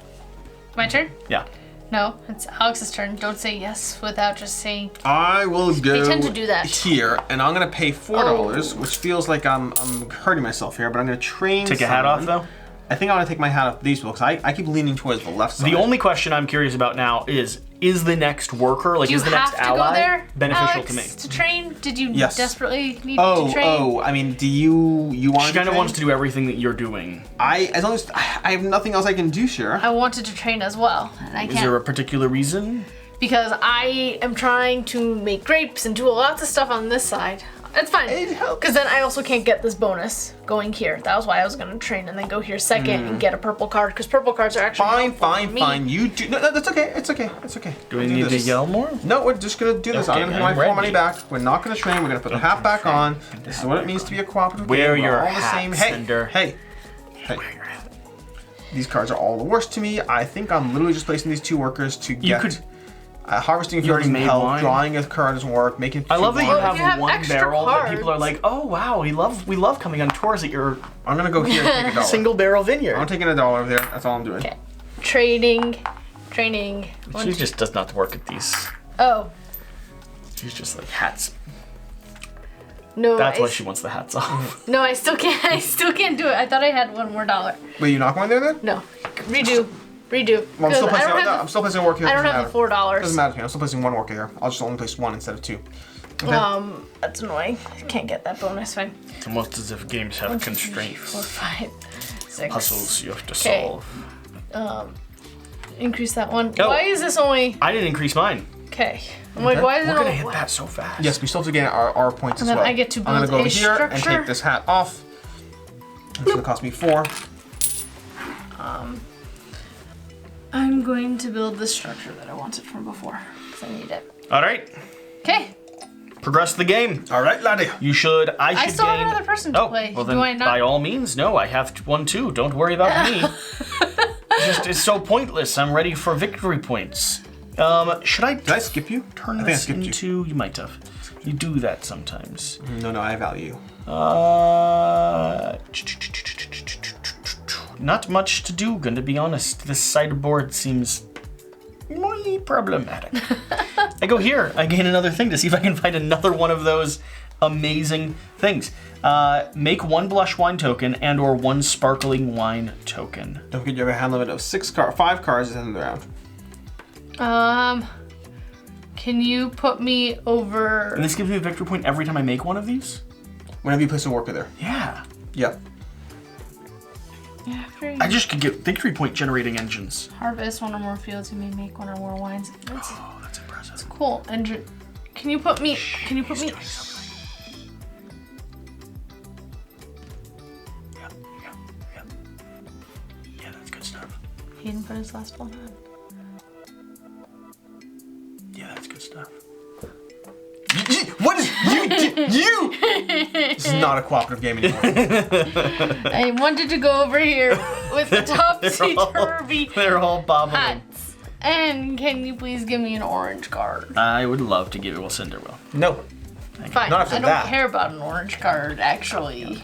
My turn? Yeah. No, it's Alex's turn. Don't say yes without just saying. I will go tend to do that. here, and I'm gonna pay $4, which feels like I'm hurting myself here, but I'm gonna train Take a hat off someone. though. I think I'm gonna take my hat off these people, because I keep leaning towards the left side. The only question I'm curious about now is the next worker, like Do you is the have next to ally go there, beneficial Alex, to me? to train? Did you Yes. desperately need to train? I mean, do you want She to kind of train? wants to do everything that you're doing. As long as I have nothing else I can do, sure. I wanted to train as well, and I Is there a can't particular reason? because I am trying to make grapes and do lots of stuff on this side. It's fine, It helps. because then I also can't get this bonus going here. That was why I was gonna train and then go here second and get a purple card, because purple cards are actually helpful for me. Fine. You do. No, that's okay. It's okay. Do we need to this. yell more? No, we're just gonna do this. Okay, I'm gonna I'm put my ready. 4 money back. We're not gonna train. We're gonna put the hat back train. on. This is what it means to be a cooperative Wear game. We're your all the hat, same. Cinder. Hey. These cards are all the worst to me. I think I'm literally just placing these 2 workers to get. could- Harvesting You field already doesn't made help. wine? Drawing a card doesn't work. Making. I love that you Well, if have, you have one extra barrel that people are cards- like, oh wow, we love coming on tours at your I'm gonna go here and take a dollar. single barrel vineyard. I'm taking a dollar over there. That's all I'm doing. Okay, training. She just does not work at these. Oh She's just like hats. no! That's why she wants the hats off. No, I still can't. I still can't do it. I thought I had one more dollar. Wait, you not going there then? No, redo. Well, I'm 'Cause still I placing. don't No, have I'm still placing a worker here. I don't Doesn't have the matter. $4. Doesn't matter to me. I'm still placing 1 worker here. I'll just only place 1 instead of 2. Okay. That's annoying. I can't get that bonus. Fine. It's almost as if games have 1, 2, 3, constraints. 4, 5, 6. Puzzles you have to Okay. solve. increase that one. Oh. Why is this only... I didn't increase mine. Okay. I'm like, why is We're it gonna only... hit that so fast. Yes, we still have to gain our points And as then well. I get to I'm gonna build go over a here and structure. take this hat off. It's gonna cost me 4. I'm going to build the structure that I wanted from before, because I need it. All right. Okay. Progress the game. All right, laddie. You should. I I should still have gain. another person to play. Well, Do then I not? by all means, no. I have one too. Don't worry about me. It's so pointless. I'm ready for victory points. Should I? Did I skip you? Turn I think I this skipped into? You might have. You do that sometimes. No, I value. Not much to do, gonna be honest. This sideboard seems muy problematic. I go here, I gain another thing to see if I can find another one of those amazing things. Make 1 blush wine token and or 1 sparkling wine token. Don't forget you have a hand limit of 5 cards at the end of the round. Can you put me over... And this gives me a victory point every time I make one of these? Whenever you place a worker there. Yeah. Yep. After you I just could get victory point generating engines. harvest 1 or more fields, you may make 1 or more wines. That's Oh, that's impressive. cool. And can you put me... Can you put me... Doing something. Yeah, that's good stuff. He didn't put his last one on. Yeah, that's good stuff. What is you? This is not a cooperative game anymore. I wanted to go over here with the topsy-turvy They're all bobbling. hats. And can you please give me an orange card? I would love to give it. Well, Cinder will. No. Fine. Not after I don't that. care about an orange card, actually.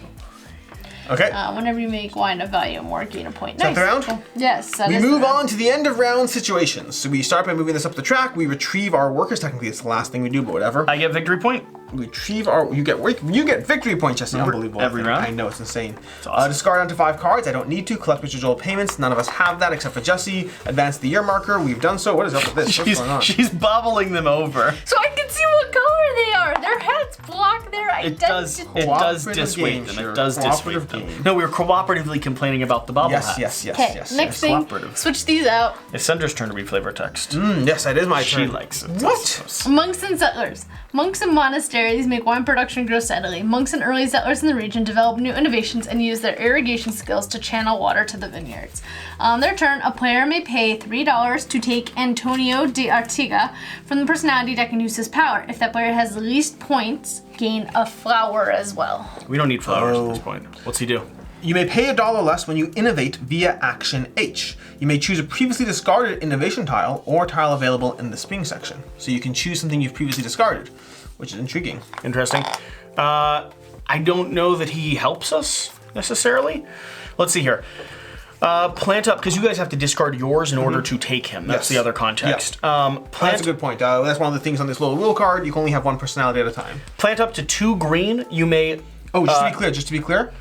Okay. Whenever you make wine of value more, gain a point. that Nice. the round? Cool. Yes, that We is the move round. on to the end of round situations. So we start by moving this up the track. We retrieve our workers. Technically, it's the last thing we do, but whatever. I get victory point. We retrieve our. You get victory points, Jesse. Unbelievable. every round? I know, it's insane. awesome. Discard onto 5 cards. I don't need to. Collect residual payments. None of us have that except for Jesse. Advance the year marker. We've done so. What is up with this? What's going on? She's bobbling them over. So I can see what color they are. Their hats block their It does. identity. It does Cooperative dissuade game, them. sure. It does dissuade Cooperative them. game. No, we were cooperatively complaining about the bobble hats. Yes. Okay, next thing, cooperative. switch these out. It's Cinder's turn to read flavor text. Yes, that is my She turn. likes it. What? Monks and settlers. Monks and monasteries make wine production grow steadily. Monks and early settlers in the region develop new innovations and use their irrigation skills to channel water to the vineyards. On their turn, a player may pay $3 to take Antonio de Artiga from the personality deck and use his power. If that player has the least points, gain a flower as well. We don't need flowers at this point. What's he do? You may pay $1 less when you innovate via action H. You may choose a previously discarded innovation tile or tile available in the spring section. So you can choose something you've previously discarded, which is intriguing. Interesting. I don't know that he helps us necessarily. Let's see here. Plant up, because you guys have to discard yours in order to take him. That's Yes. the other context. That's a good point. That's one of the things on this little wheel card. You can only have 1 personality at a time. Plant up to 2 green. You may. Oh, just to be clear,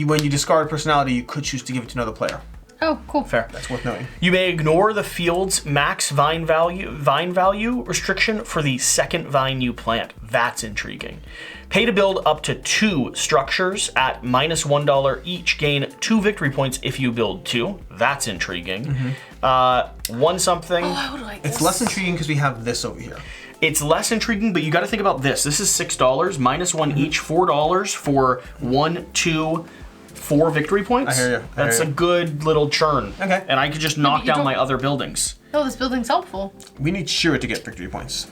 when you discard a personality, you could choose to give it to another player. Oh, cool. Fair. That's worth knowing. You may ignore the field's max vine value restriction for the second vine you plant. That's intriguing. Pay to build up to 2 structures at -$1 each. Gain 2 victory points if you build 2. That's intriguing. One something. Oh, I would like this. It's less intriguing because we have this over here. It's less intriguing, but you got to think about this. This is $6, -1 each, $4 for 1, 2, 4 victory points. I hear you. That's a good little churn. Okay. And I could just knock you down don't- my other buildings. Oh, this building's helpful. We need Shira to get victory points.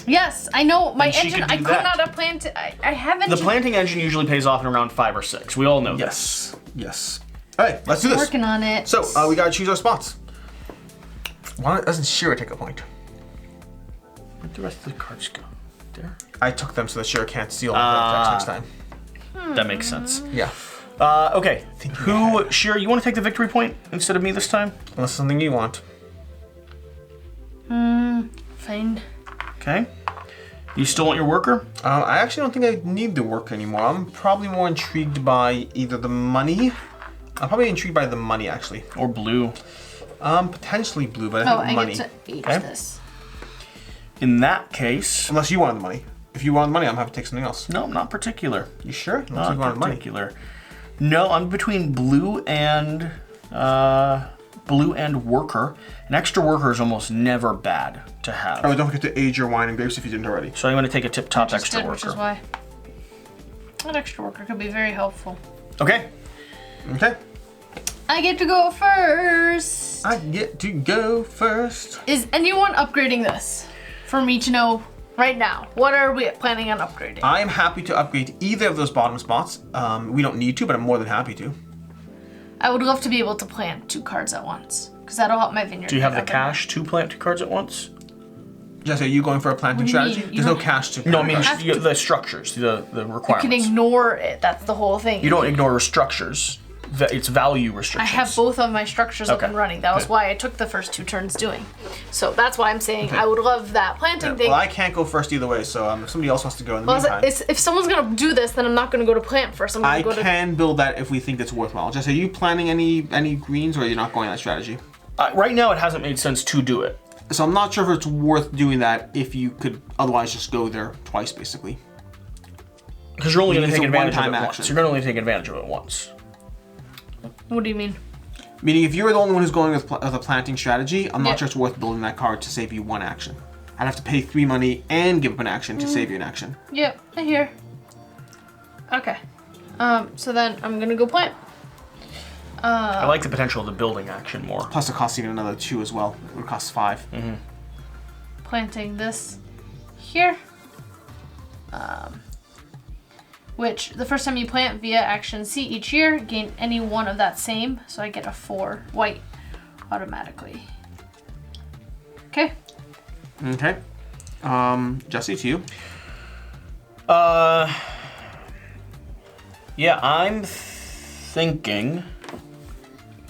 Yes, I know. My And she engine, could I do could that. not have planned to. I haven't. The planting engine usually pays off in around 5 or 6. We all know this. Yes. All right, let's do this. Working on it. So we gotta choose our spots. Why doesn't Shira take a point? Where'd the rest of the cards go? There. I took them so that Shira can't steal the next time. That makes sense. Yeah. Okay. Shira, you want to take the victory point instead of me this time? Unless something you want. Fine. Okay. You still want your worker? I actually don't think I need the work anymore. I'm probably more intrigued by either the money. I'm probably intrigued by the money actually. Or blue? Potentially blue, but I Oh, think I money. get to age Okay. this. In that case, Unless you wanted the money. If you wanted the money, I'm happy to take something else. no, not particular. You sure? Looks like you Not wanted money. particular. No, I'm between blue and blue and worker. An extra worker is almost never bad to have. Oh, don't forget to age your wine and grapes if you didn't already. So I'm going to take a tip-top extra worker. Which is why an extra worker could be very helpful. Okay. Okay. I get to go first. I get to go first. Is anyone upgrading this for me to know right now? What are we planning on upgrading? I am happy to upgrade either of those bottom spots. We don't need to, but I'm more than happy to. I would love to be able to plant 2 cards at once, because that'll help my vineyard. Do you have the get up cash to plant 2 cards at once? Jesse, are you going for a planting What do you mean? strategy? You There's no don't- cash to No, I mean have to- the structures, the You requirements. can ignore it. That's the whole thing. You don't ignore structures. It's value I restrictions. have both of my structures up Okay. and running. That was why I took the first 2 turns doing. So that's why I'm saying I would love that planting thing. Well, I can't go first either way, so if somebody else wants to go in the Well, meantime. if someone's gonna do this, then I'm not gonna go to plant first. I'm gonna I go to. can build that if we think it's worthwhile. Jesse, are you planning any greens, or are you not going that strategy? Right now, it hasn't made sense to do it. So I'm not sure if it's worth doing that if you could otherwise just go there twice, basically. Because you're only going to It's take a advantage of it one-time once. action. You're going to only take advantage of it once. What do you mean? Meaning, if you're the only one who's going with a planting strategy, I'm not Yeah. sure it's worth building that card to save you 1 action. I'd have to pay 3 money and give up an action to save you an action. Yep, I hear. Okay. So then I'm gonna go plant. I like the potential of the building action more. Plus, it costs even another 2 as well. It would cost 5. Planting this here. Which the first time you plant via action C each year, gain any one of that same. So I get a 4 white automatically. Okay. Okay. Jesse, to you. Yeah, I'm thinking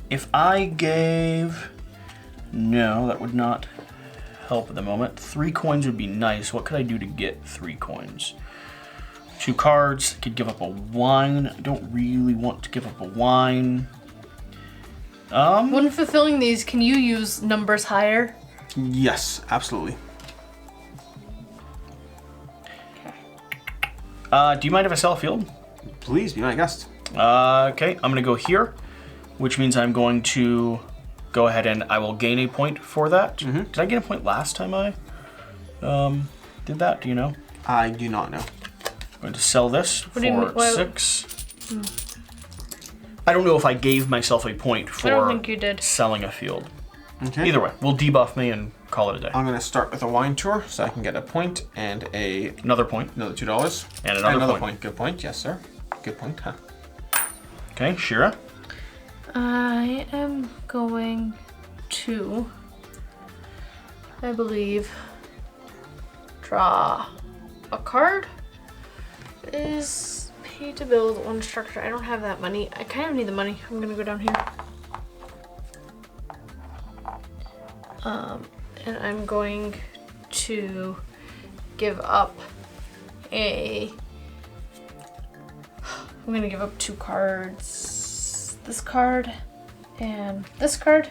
if I gave... No, that would not help at the moment. 3 coins would be nice. What could I do to get 3 coins? 2 cards. I could give up a wine. I don't really want to give up a wine. When fulfilling these, can you use numbers higher? Yes, absolutely. Okay. Do you mind if I sell a field? Please be my guest. Okay, I'm gonna go here, which means I'm going to go ahead and I will gain a point for that. Did I gain a point last time I did that? Do you know? I do not know. I'm going to sell this do you mean? for Why- 6. I don't know if I gave myself a point for I don't think you did. selling a field. Okay. Either way, we'll debuff me and call it a day. I'm going to start with a wine tour so I can get a point and Another point. another $2. And another point. Good point. Yes, sir. Good point, huh? Okay, Shira. I am going to, I believe, draw a card. Is pay to build 1 structure. I don't have that money. I kind of need the money. I'm gonna go down here. And I'm going to give up I'm gonna give up 2 cards. This card and this card.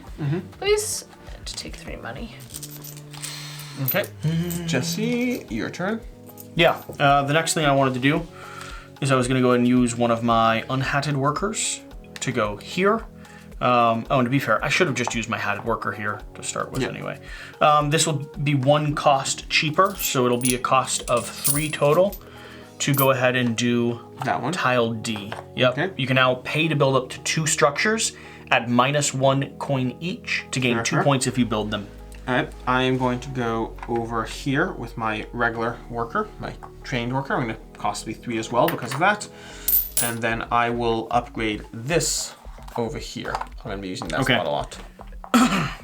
Please. To take 3 money. Okay. Jesse, your turn. Yeah, the next thing I wanted to do is I was going to go ahead and use one of my unhatted workers to go here. Oh, and to be fair, I should have just used my hatted worker here to start with anyway. This will be 1 cost cheaper, so it'll be a cost of 3 total to go ahead and do That one. tile D. Yep. Okay. You can now pay to build up to 2 structures at -1 coin each to gain 2 points if you build them. Alright, I am going to go over here with my regular worker, my trained worker. I'm going to cost me 3 as well because of that. And then I will upgrade this over here. I'm going to be using that spot a lot.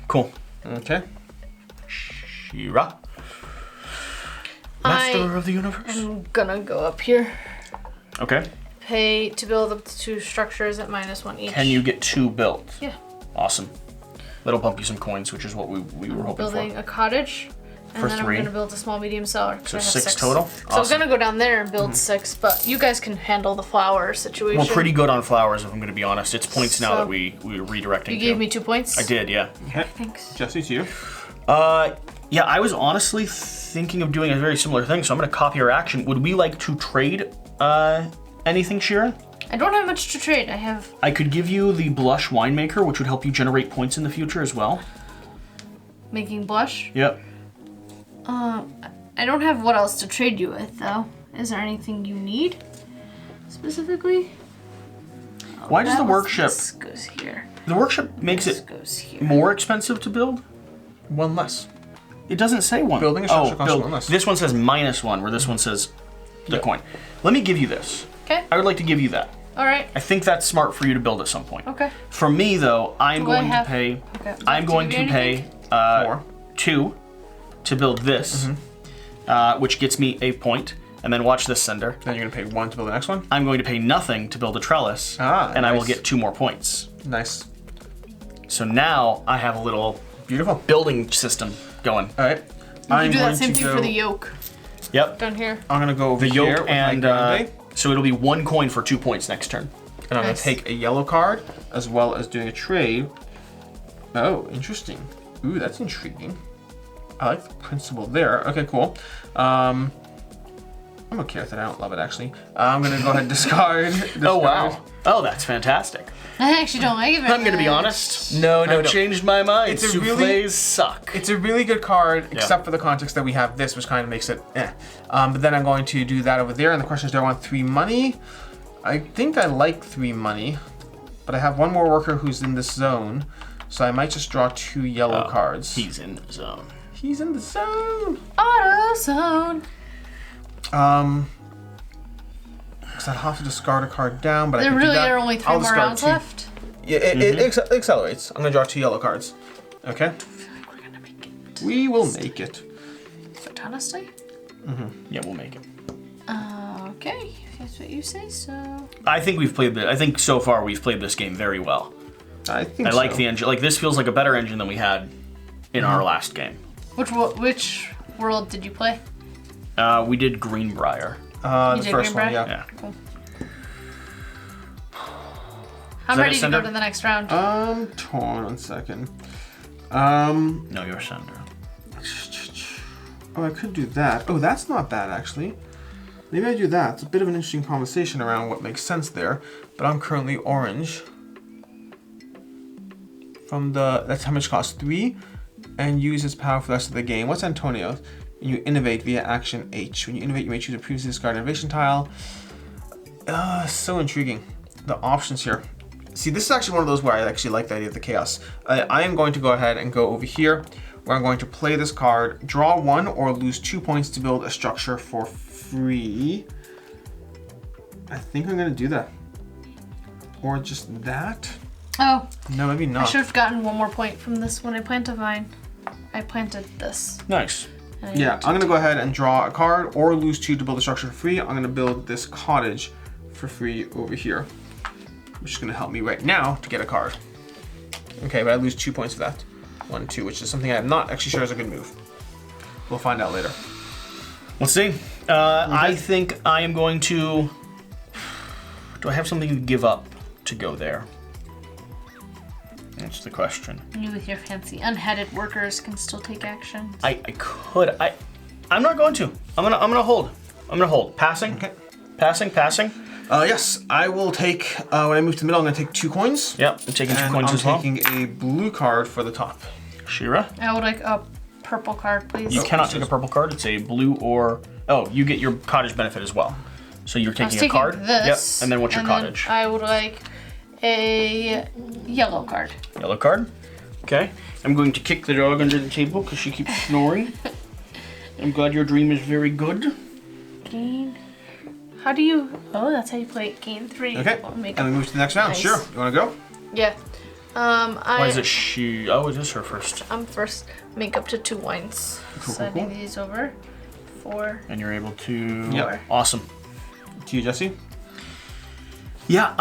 Cool. Okay. Shira. Master of the universe. I'm gonna go up here. Okay. Pay to build up to 2 structures at -1 each. Can you get 2 built? Yeah. Awesome. That'll bump you some coins, which is what we were hoping Building for. a cottage. And For then 3. I'm gonna build a small medium cellar. 'cause So I have 6 total? So I was Awesome. gonna go down there and build 6, but you guys can handle the flower situation. We're pretty good on flowers, if I'm going to be honest. It's points now So- that we're redirecting You to. gave me 2 points? I did, yeah. Okay. Thanks. Jesse, to you. Yeah, I was honestly thinking of doing a very similar thing, so I'm going to copy our action. Would we like to trade anything, Shira? I don't have much to trade. I have... I could give you the blush winemaker, which would help you generate points in the future as well. Making blush? Yep. I don't have what else to trade you with, though. Is there anything you need specifically? Why does the This workshop... goes here. The workshop makes This it goes here. more expensive to build? One less. It doesn't say one. Building a structure costs one less. This one says -1, where this one says the coin. Let me give you this. Okay. I would like to give you that. All right. I think that's smart for you to build at some point. Okay. For me, though, I'm Do I going to have- pay... Okay. I'm Do going you to do pay anything? 2 to build this, which gets me a point. And then watch this, Sender. Then you're gonna pay 1 to build the next one. I'm going to pay nothing to build a trellis, and I will get 2 more points. Nice. So now I have a little Beautiful. building system going. All right. You do that same thing for the yoke Yep. down here. I'm gonna go over The here yoke with and my grande, so it'll be 1 coin for 2 points next turn. and I'm Nice. gonna take a yellow card as well as doing a trade. Oh, interesting. Ooh, that's intriguing. I like the principle there. Okay, cool. I'm okay with it. I don't love it actually. I'm gonna go ahead and discard. Oh wow. Oh, that's fantastic. I actually don't like it very I'm gonna be much. honest. No, I've changed my mind. It's a Souffles really- suck. It's a really good card, except for the context that we have this, which kind of makes it eh. But then I'm going to do that over there, and the question is, do I want 3 money? I think I like 3 money, but I have 1 more worker who's in this zone, so I might just draw 2 yellow cards. He's in the zone. He's in the zone. Auto zone. Because I'd have to discard a card down, but I There could do really that. are only 3 I'll more discard rounds 2. left. Yeah, it accelerates. I'm gonna draw 2 yellow cards. Okay. I feel like we're gonna make it. We will make it. But honestly, Yeah, we'll make it. okay, if that's what you say so. I think we've played I think so far we've played this game very well. I think I so. like the engine. Like this feels like a better engine than we had in our last game. Which world did you play? We did Greenbrier. The did first one, Greenbrier? yeah. Yeah. Cool. I'm that ready it, to go Cinder? to the next round. Torn 1 second. No, you're Sender. Oh, I could do that. Oh, that's not bad actually. Maybe I do that. It's a bit of an interesting conversation around what makes sense there. But I'm currently orange. That's how much it costs 3, and use its power for the rest of the game. What's Antonio's? You innovate via action H. When you innovate, you may choose a previously discarded innovation tile. So intriguing. The options here. See, this is actually one of those where I actually like the idea of the chaos. I am going to go ahead and go over here, where I'm going to play this card, draw 1 or lose 2 points to build a structure for free. I think I'm going to do that. Or just that. Oh, No, maybe I not. should have gotten 1 more point from this when I planted a vine. I planted this. Nice. and I Yeah, need I'm going to go ahead and draw a card or lose 2 to build a structure for free. I'm going to build this cottage for free over here, which is going to help me right now to get a card. Okay, but I lose 2 points for that. 1, 2, which is something I'm not actually sure is a good move. We'll find out later. Let's see. I think I am going to... Do I have something to give up to go there? That's the question. You with your fancy unheaded workers can still take action. I could. I'm not going to. I'm gonna hold. I'm gonna hold. Passing. Okay. Passing. Yes, I will take, when I move to the middle, I'm going to take 2 coins. Yep. I'm taking 2 And coins I'm as well. taking a blue card for the top. Shira, I would like a purple card, please. you cannot take a purple card. It's a blue or... Oh, you get your cottage benefit as well. So you're I was taking a card. This, Yep. And then what's your and then cottage? I would like a yellow card. Yellow card. Okay. I'm going to kick the dog under the table because she keeps snoring. I'm glad your dream is very good. Gain. How do you? Oh, that's how you play it. Gain 3. Okay, I'll make and we it. move to the next round. Nice. Sure, you want to go? Yeah. Why is it she? Oh, it is her first. I'm first. Make up to 2 wines. Cool, Sending cool. these over. 4. And you're able to... Yep. Awesome. To you, Jesse. Yeah,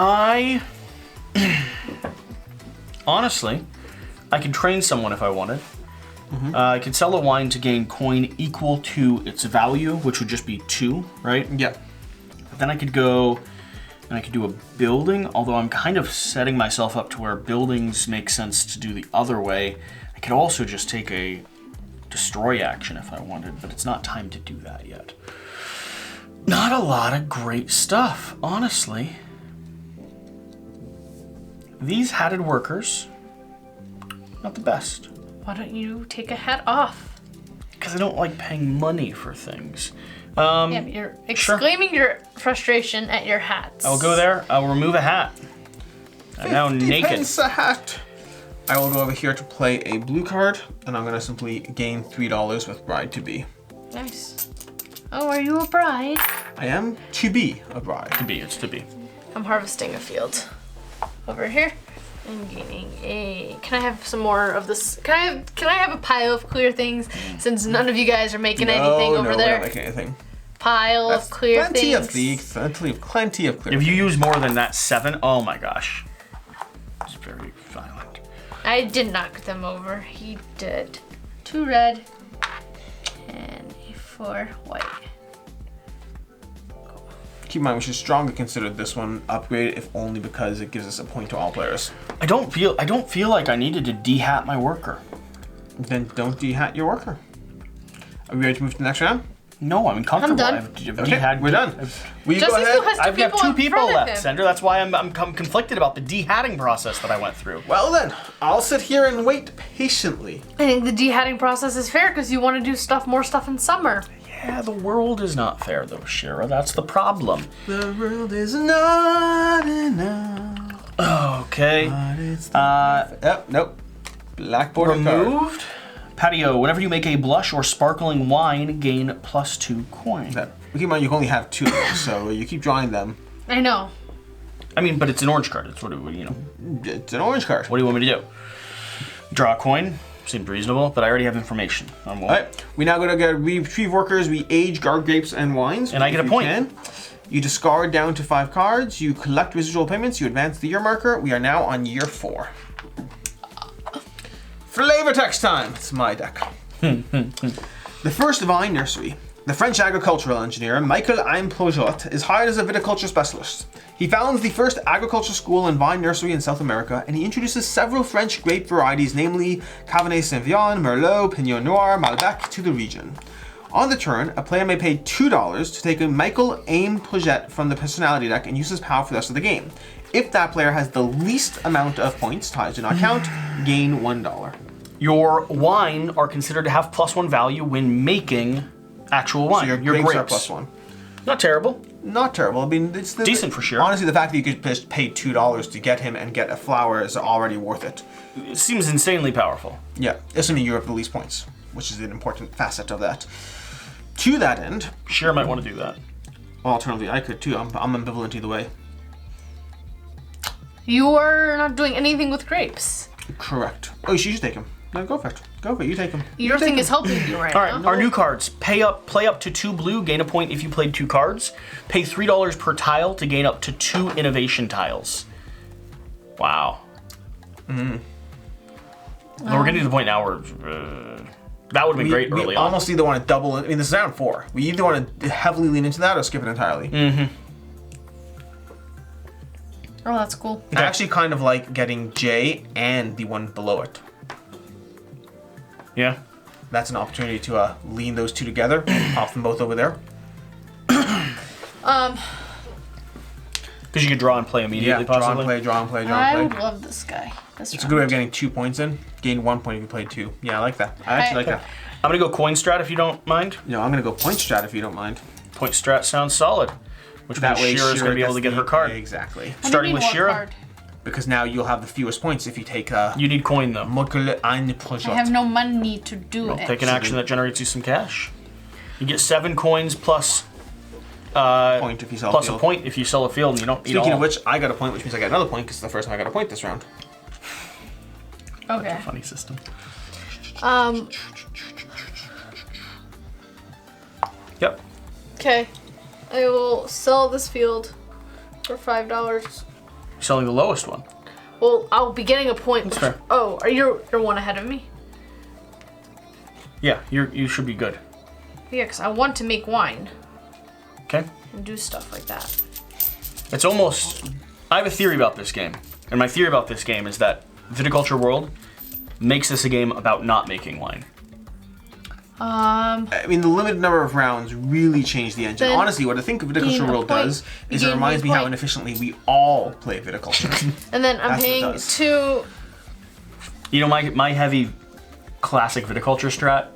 honestly, I could train someone if I wanted. I could sell a wine to gain coin equal to its value, which would just be 2, right? Yeah. Then I could go and I could do a building, although I'm kind of setting myself up to where buildings make sense to do the other way. I could also just take a destroy action if I wanted, but it's not time to do that yet. Not a lot of great stuff, honestly. these hatted workers, not the best. Why don't you take a hat off? Because I don't like paying money for things. Yeah, but you're exclaiming your frustration at your hats. I'll go there. I'll remove a hat. I'm now 50 naked. pence a hat. I will go over here to play a blue card, and I'm going to simply gain $3 with bride to be. Nice. Oh, are you a bride? I am to be a bride. To be, it's to be. I'm harvesting a field. Over here. I'm gaining a... Can I have some more of this? Can I have a pile of clear things since none of you guys are making anything over there? No, we're not making anything. Pile of clear things. Plenty of clear. If you use more than that 7, oh my gosh. It's very violent. I did knock them over. He did. 2 red and a 4 white. Keep in mind, we should strongly consider this one upgraded, if only because it gives us a point to all players. I don't feel like I needed to de-hat my worker. Then don't de-hat your worker. Are we ready to move to the next round? No, I'm uncomfortable. I'm done. Okay, we're done. Will you go Jesse ahead? still has I've got 2 people in front of left, him. Sender. That's why I'm conflicted about the de-hatting process that I went through. Well then, I'll sit here and wait patiently. I think the de-hatting process is fair because you want to do more stuff in summer. Yeah, the world is not fair though, Shira. That's the problem. The world is not enough. Okay. Nope. Black border card. Removed. Patio. Whenever you make a blush or sparkling wine, gain +2 coin. Keep in mind, you can only have 2 of those, so you keep drawing them. I know. I mean, but it's an orange card. That's what it would, you know. It's an orange card. What do you want me to do? Draw a coin. Seemed reasonable, but I already have information on one. Alright, we now go to get retrieve workers, we age guard grapes and wines. And I get a point. You discard down to 5 cards, you collect residual payments, you advance the year marker. We are now on year 4. Flavor text time! It's my deck. The first vine nursery. The French agricultural engineer, Michael Implojot, is hired as a viticulture specialist. He founds the first agriculture school and vine nursery in South America, and he introduces several French grape varieties, namely Cabernet Sauvignon, Merlot, Pinot Noir, Malbec, to the region. On the turn, a player may pay $2 to take a Michael Implojot from the personality deck and use his power for the rest of the game. If that player has the least amount of points, ties do not count, gain $1. Your wine are considered to have +1 value when making actual wine. So your grapes are +1. Not terrible. Not terrible. I mean, it's decent for sure. Honestly, the fact that you could just pay $2 to get him and get a flower is already worth it. It seems insanely powerful. Yeah, assuming you have the least points, which is an important facet of that. To that end, Shira might want to do that. well, alternatively, I could too. I'm ambivalent either way. You are not doing anything with grapes. Correct. Oh, you should take him. No, go for it. Go for it. You take him. Your thing is helping you right All right, now. our new cards. Play up to 2 blue, gain a point if you played 2 cards. Pay $3 per tile to gain up to 2 innovation tiles. Wow. We're getting to the point now where that would have been great early we on. almost either want to double it. I mean, this is round 4. We either want to heavily lean into that or skip it entirely. Oh, that's cool. I actually kind of like getting J and the one below it. Yeah. That's an opportunity to lean those 2 together, pop them both over there. Because you could draw and play immediately, possibly. Draw and play. I would love this guy. It's a good way of getting 2 points in. Gain 1 point if you played 2. Yeah, I like that. I actually like that. I'm going to go coin strat if you don't mind. No, I'm going to go point strat if you don't mind. Point strat sounds solid. Which means Shira's going to be able to get her card. Exactly. Starting with Shira. Because now you'll have the fewest points if you take You need coin though. I have no money to do it. Take an action that generates you some cash. You get 7 coins plus point if you sell plus a field. A point if you sell a field and you don't eat all. Speaking of which, I got a point, which means I got another point because it's the first time I got a point this round. Okay. That's a funny system. Yep. Okay. I will sell this field for $5. Selling the lowest one. Well, I'll be getting a point. That's fair. Oh, you're 1 ahead of me? Yeah, you should be good. Yeah, because I want to make wine Okay. and do stuff like that. It's almost. I have a theory about this game, and my theory about this game is that Viticulture World makes this a game about not making wine. I mean, the limited number of rounds really changed the engine. Then Honestly, what I think gain Viticulture a World point. does You is it gain reminds me me a how point. inefficiently we all play Viticulture. And then I'm That's what it paying does. 2. You know, my heavy classic viticulture strat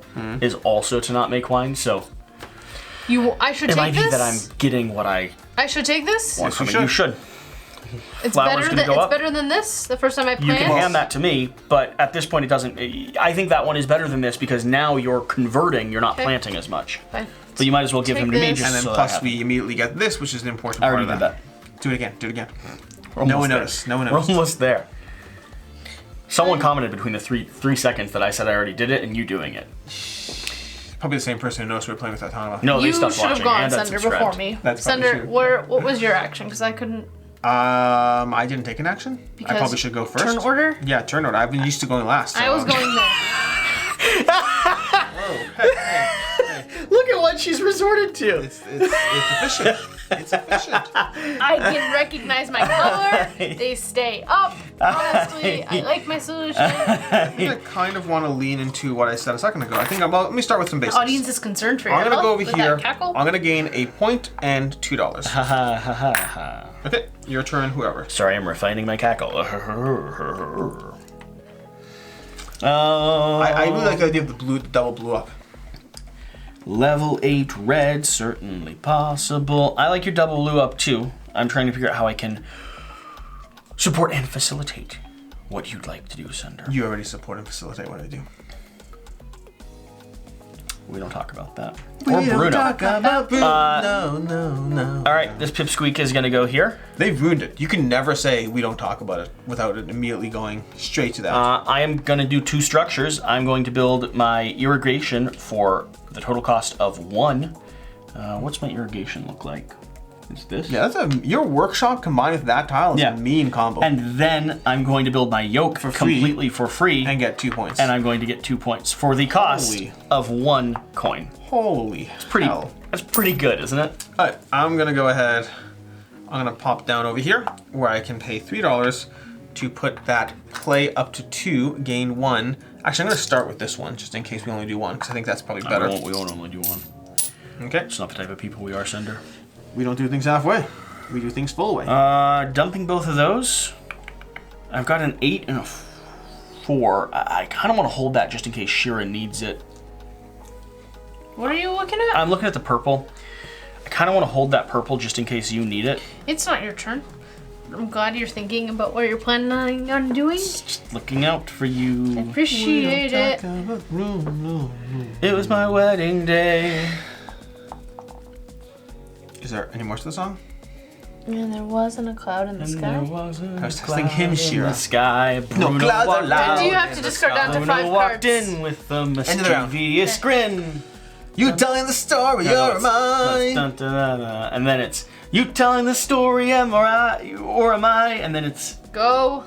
is also to not make wine, so I should it take might be this? that I'm getting what I I should take this? want from you it. You should. should. It's Flour's gonna go up. better than this, the first time I You planted. can hand that to me, but at this point it doesn't. I think that one is better than this because now you're converting, you're not Okay. planting as much. Fine. So you might as well give Take him to me this. just And then so plus I have we immediately get this, which is an important I part already of did that. that. Do it again. Do it again. We're No almost one there. noticed. No one We're noticed. almost there. Someone commented between the three seconds that I said I already did it and you doing it. Probably the same person who knows we were playing with that time. No, they You stopped should have watching gone, and Sunder, unsubscribed. before me. That's probably Sunder, true. what was your action? Because I couldn't. I didn't take an action. I Because probably should go first. turn order? Yeah, turn order. I've been used to going last. I was going there. Look at what she's resorted to. It's efficient. It's efficient. I can recognize my color. They stay up. Honestly, I like my solution. I think I kind of want to lean into what I said a second ago. I think let me start with some basics. Audience is concerned for your I'm gonna health go over with here. that cackle. I'm gonna gain a point and $2. Ha ha ha ha ha. Okay, your turn, whoever. Sorry, I'm refining my cackle. I really like the idea of the double blue up. Level 8 red, certainly possible. I like your double blue up too. I'm trying to figure out how I can support and facilitate what you'd like to do, Sunder. You already support and facilitate what I do. We don't talk about that. Or Bruno. No. All right, this pipsqueak is gonna go here. They've ruined it. You can never say we don't talk about it without it immediately going straight to that. I am gonna do 2 structures. I'm going to build my irrigation for the total cost of 1. What's my irrigation look like? It's this? Yeah, your workshop combined with that tile is Yeah. a mean combo. And then I'm going to build my yoke For free. completely for free. And get 2 points. And I'm going to get 2 points for the cost Holy. of 1 coin. Holy Pretty. hell. That's pretty good, isn't it? Alright, I'm gonna go ahead. I'm gonna pop down over here where I can pay $3 to put that clay up to 2, gain 1. Actually, I'm gonna start with this one just in case we only do 1 because I think that's probably better. We won't only do 1. Okay. It's not the type of people we are, Cinder. We don't do things halfway. We do things full way. Dumping both of those. I've got an 8 and a 4. I kind of want to hold that just in case Shira needs it. What are you looking at? I'm looking at the purple. I kind of want to hold that purple just in case you need it. It's not your turn. I'm glad you're thinking about what you're planning on doing. Just looking out for you. Appreciate it. It was my wedding day. Is there any more to the song? And there wasn't a cloud in the And sky. there wasn't I was a texting him, cloud in Shira. the sky. Bruno clouds walked allowed. Do you have in to the discard down to Bruno 5 walked cards? in with a of the round. mischievous grin. You telling the story, No, you're it's- mine. dun, dun, dun, dun. And then it's you telling the story, am I or am I? And then it's Go.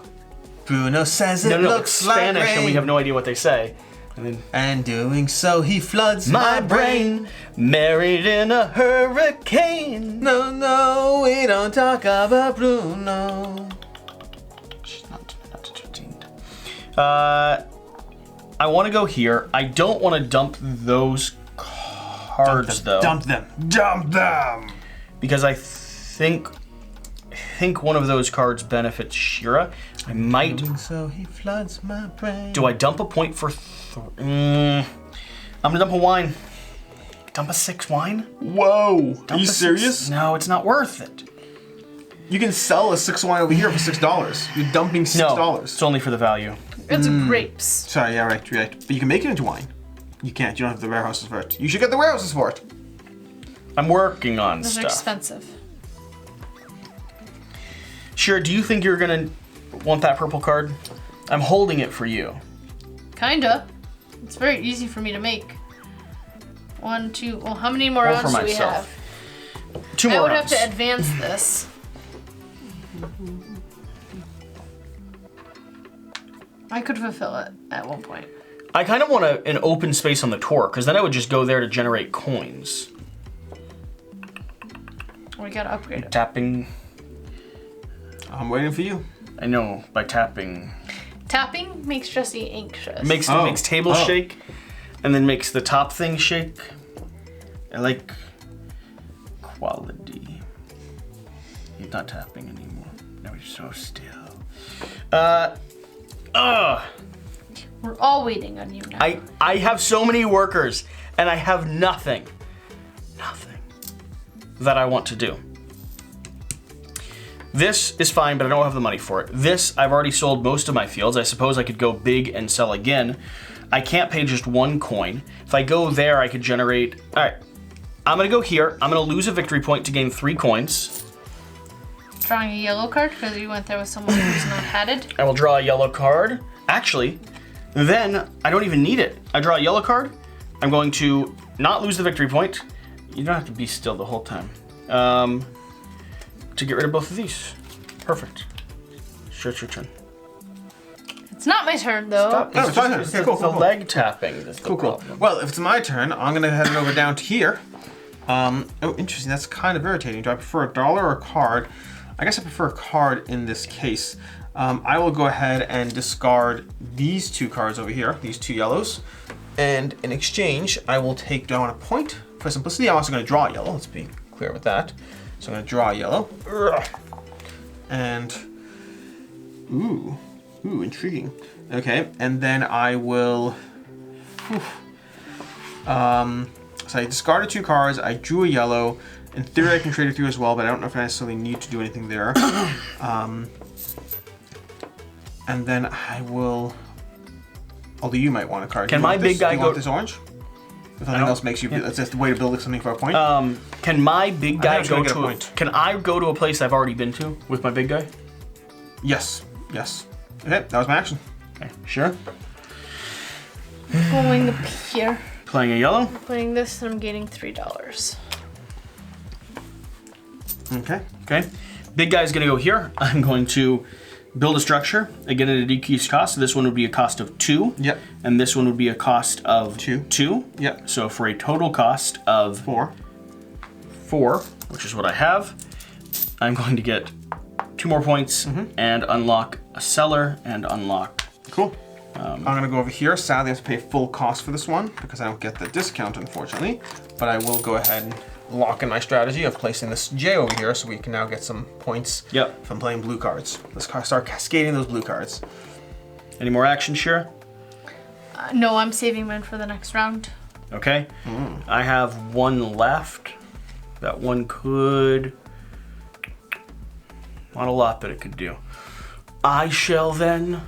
Bruno says it no, it's looks like Spanish, rain. and we have no idea what they say. And then And doing so, he floods my brain, married in a hurricane. No, we don't talk about Bruno. She's not entertained. I want to go here. I don't want to dump those cards though, Dump them. because I think one of those cards benefits Shira. I might. Doing so, he floods my brain. Do I dump a point for? I'm gonna dump a wine. Dump a 6 wine? Whoa! Dump a 6? No, it's not worth it. You can sell a 6 wine over here for $6. You're dumping $6. No, it's only for the value. It's grapes. Sorry, yeah, right. But you can make it into wine. You can't. You don't have the warehouses for it. You should get the warehouses for it. I'm working on Those are stuff. expensive. Sure, do you think you're gonna want that purple card? I'm holding it for you. Kinda. It's very easy for me to make. 1, 2. Well, how many more Or rounds for do we have? myself. 2 I more would rounds. have to advance this. I could fulfill it at one point. I kind of want an open space on the tour, because then I would just go there to generate coins. We gotta upgrade it. Tapping. I'm waiting for you. I know, by tapping. Tapping makes Jesse anxious. Makes Oh. tables Oh. shake. and then makes the top thing shake. I like quality. He's not tapping anymore. Now he's so still. We're all waiting on you now. I have so many workers, and I have nothing that I want to do. This is fine, but I don't have the money for it. This, I've already sold most of my fields. I suppose I could go big and sell again. I can't pay just 1 coin. If I go there, I could generate... All right, I'm gonna go here. I'm gonna lose a victory point to gain 3 coins. Drawing a yellow card because you went there with someone who's not hatted. I will draw a yellow card. Actually, then I don't even need it. I draw a yellow card. I'm going to not lose the victory point. You don't have to be still the whole time. To get rid of both of these. Perfect. Sure, it's your turn. It's not my turn though. Stop. No, it's fine. It's Okay, cool, the cool. leg tapping. That's the Cool. problem. Well, if it's my turn, I'm gonna head over down to here. Oh, interesting. That's kind of irritating. Do I prefer a dollar or a card? I guess I prefer a card in this case. I will go ahead and discard these 2 cards over here, these 2 yellows. And in exchange, I will take down a point. For simplicity, I'm also going to draw a yellow. Let's be clear with that. So I'm going to draw a yellow. And, ooh, intriguing. Okay, and then I will, so I discarded 2 cards, I drew a yellow. In theory, I can trade it through as well, but I don't know if I necessarily need to do anything there. And then I will, although you might want a card. Can my big guy go? Do you want this orange? If nothing else makes you, that's just the way to build something for a point. Can my big guy go to a point? Can I go to a place I've already been to with my big guy? Yes. Okay, that was my action. Okay, sure. Going up here. Playing a yellow. Putting this and I'm gaining $3. Okay. Big guy's gonna go here. I'm going to build a structure, again at a decreased cost. So this one would be a cost of 2. Yep. And this one would be a cost of 2. Yep. So for a total cost of 4, which is what I have, I'm going to get 2 more points and unlock a cellar and unlock. Cool. I'm gonna go over here. Sadly, I have to pay full cost for this one because I don't get the discount, unfortunately. But I will go ahead and lock in my strategy of placing this J over here so we can now get some points from playing blue cards. Let's start cascading those blue cards. Any more action, Shira? No, I'm saving mine for the next round. Okay. I have 1 left. That one could... Not a lot, but it could do. I shall then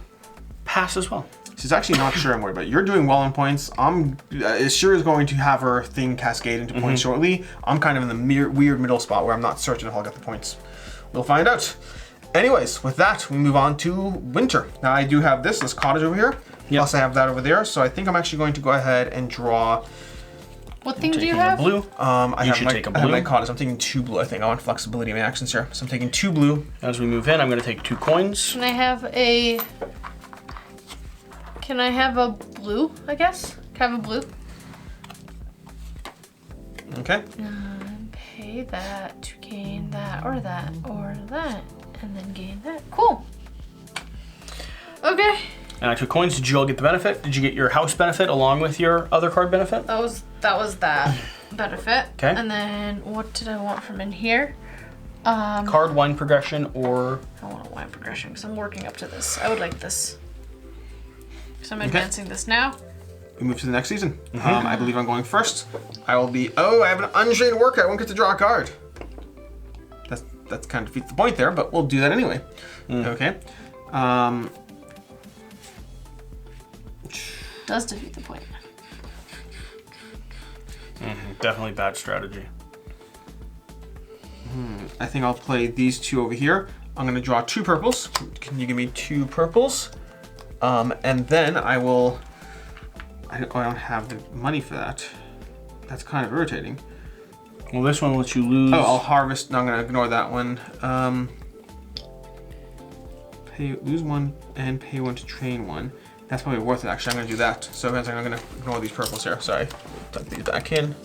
pass as well. She's actually not sure I'm worried about it. You're doing well on points. Shira is going to have her thing cascade into points shortly. I'm kind of in the weird middle spot where I'm not certain if I'll get the points. We'll find out. Anyways, with that, we move on to winter. Now I do have this cottage over here. Yep. Plus I have that over there. So I think I'm actually going to go ahead and draw. What thing do you Taking have? a blue. I should take a I have my blue. cottage. I'm taking 2 blue, I think. I want flexibility in my actions here. So I'm taking 2 blue. As we move in, I'm going to take 2 coins. Can I have a... Can I have a blue, I guess? Can I have a blue? Okay. Pay that to gain that, or that, and then gain that. Cool. Okay. And I took coins. Did you all get the benefit? Did you get your house benefit along with your other card benefit? That was that benefit. Okay. And then what did I want from in here? Card wine progression or... I want a wine progression because I'm working up to this. I would like this. So I'm advancing this now. We move to the next season. I believe I'm going first. I will be, I have an untrained worker. I won't get to draw a card. That's kind of defeats the point there, but we'll do that anyway. Okay. Does defeat the point. Definitely bad strategy. I think I'll play these 2 over here. I'm gonna draw 2 purples. Can you give me 2 purples? And then I will, I don't have the money for that. That's kind of irritating. Well, this one lets you lose. Oh, I'll harvest. No, I'm gonna ignore that one. Lose 1 and pay 1 to train 1. That's probably worth it, actually. I'm gonna do that. So I'm gonna ignore these purples here. Sorry. Tuck these back in.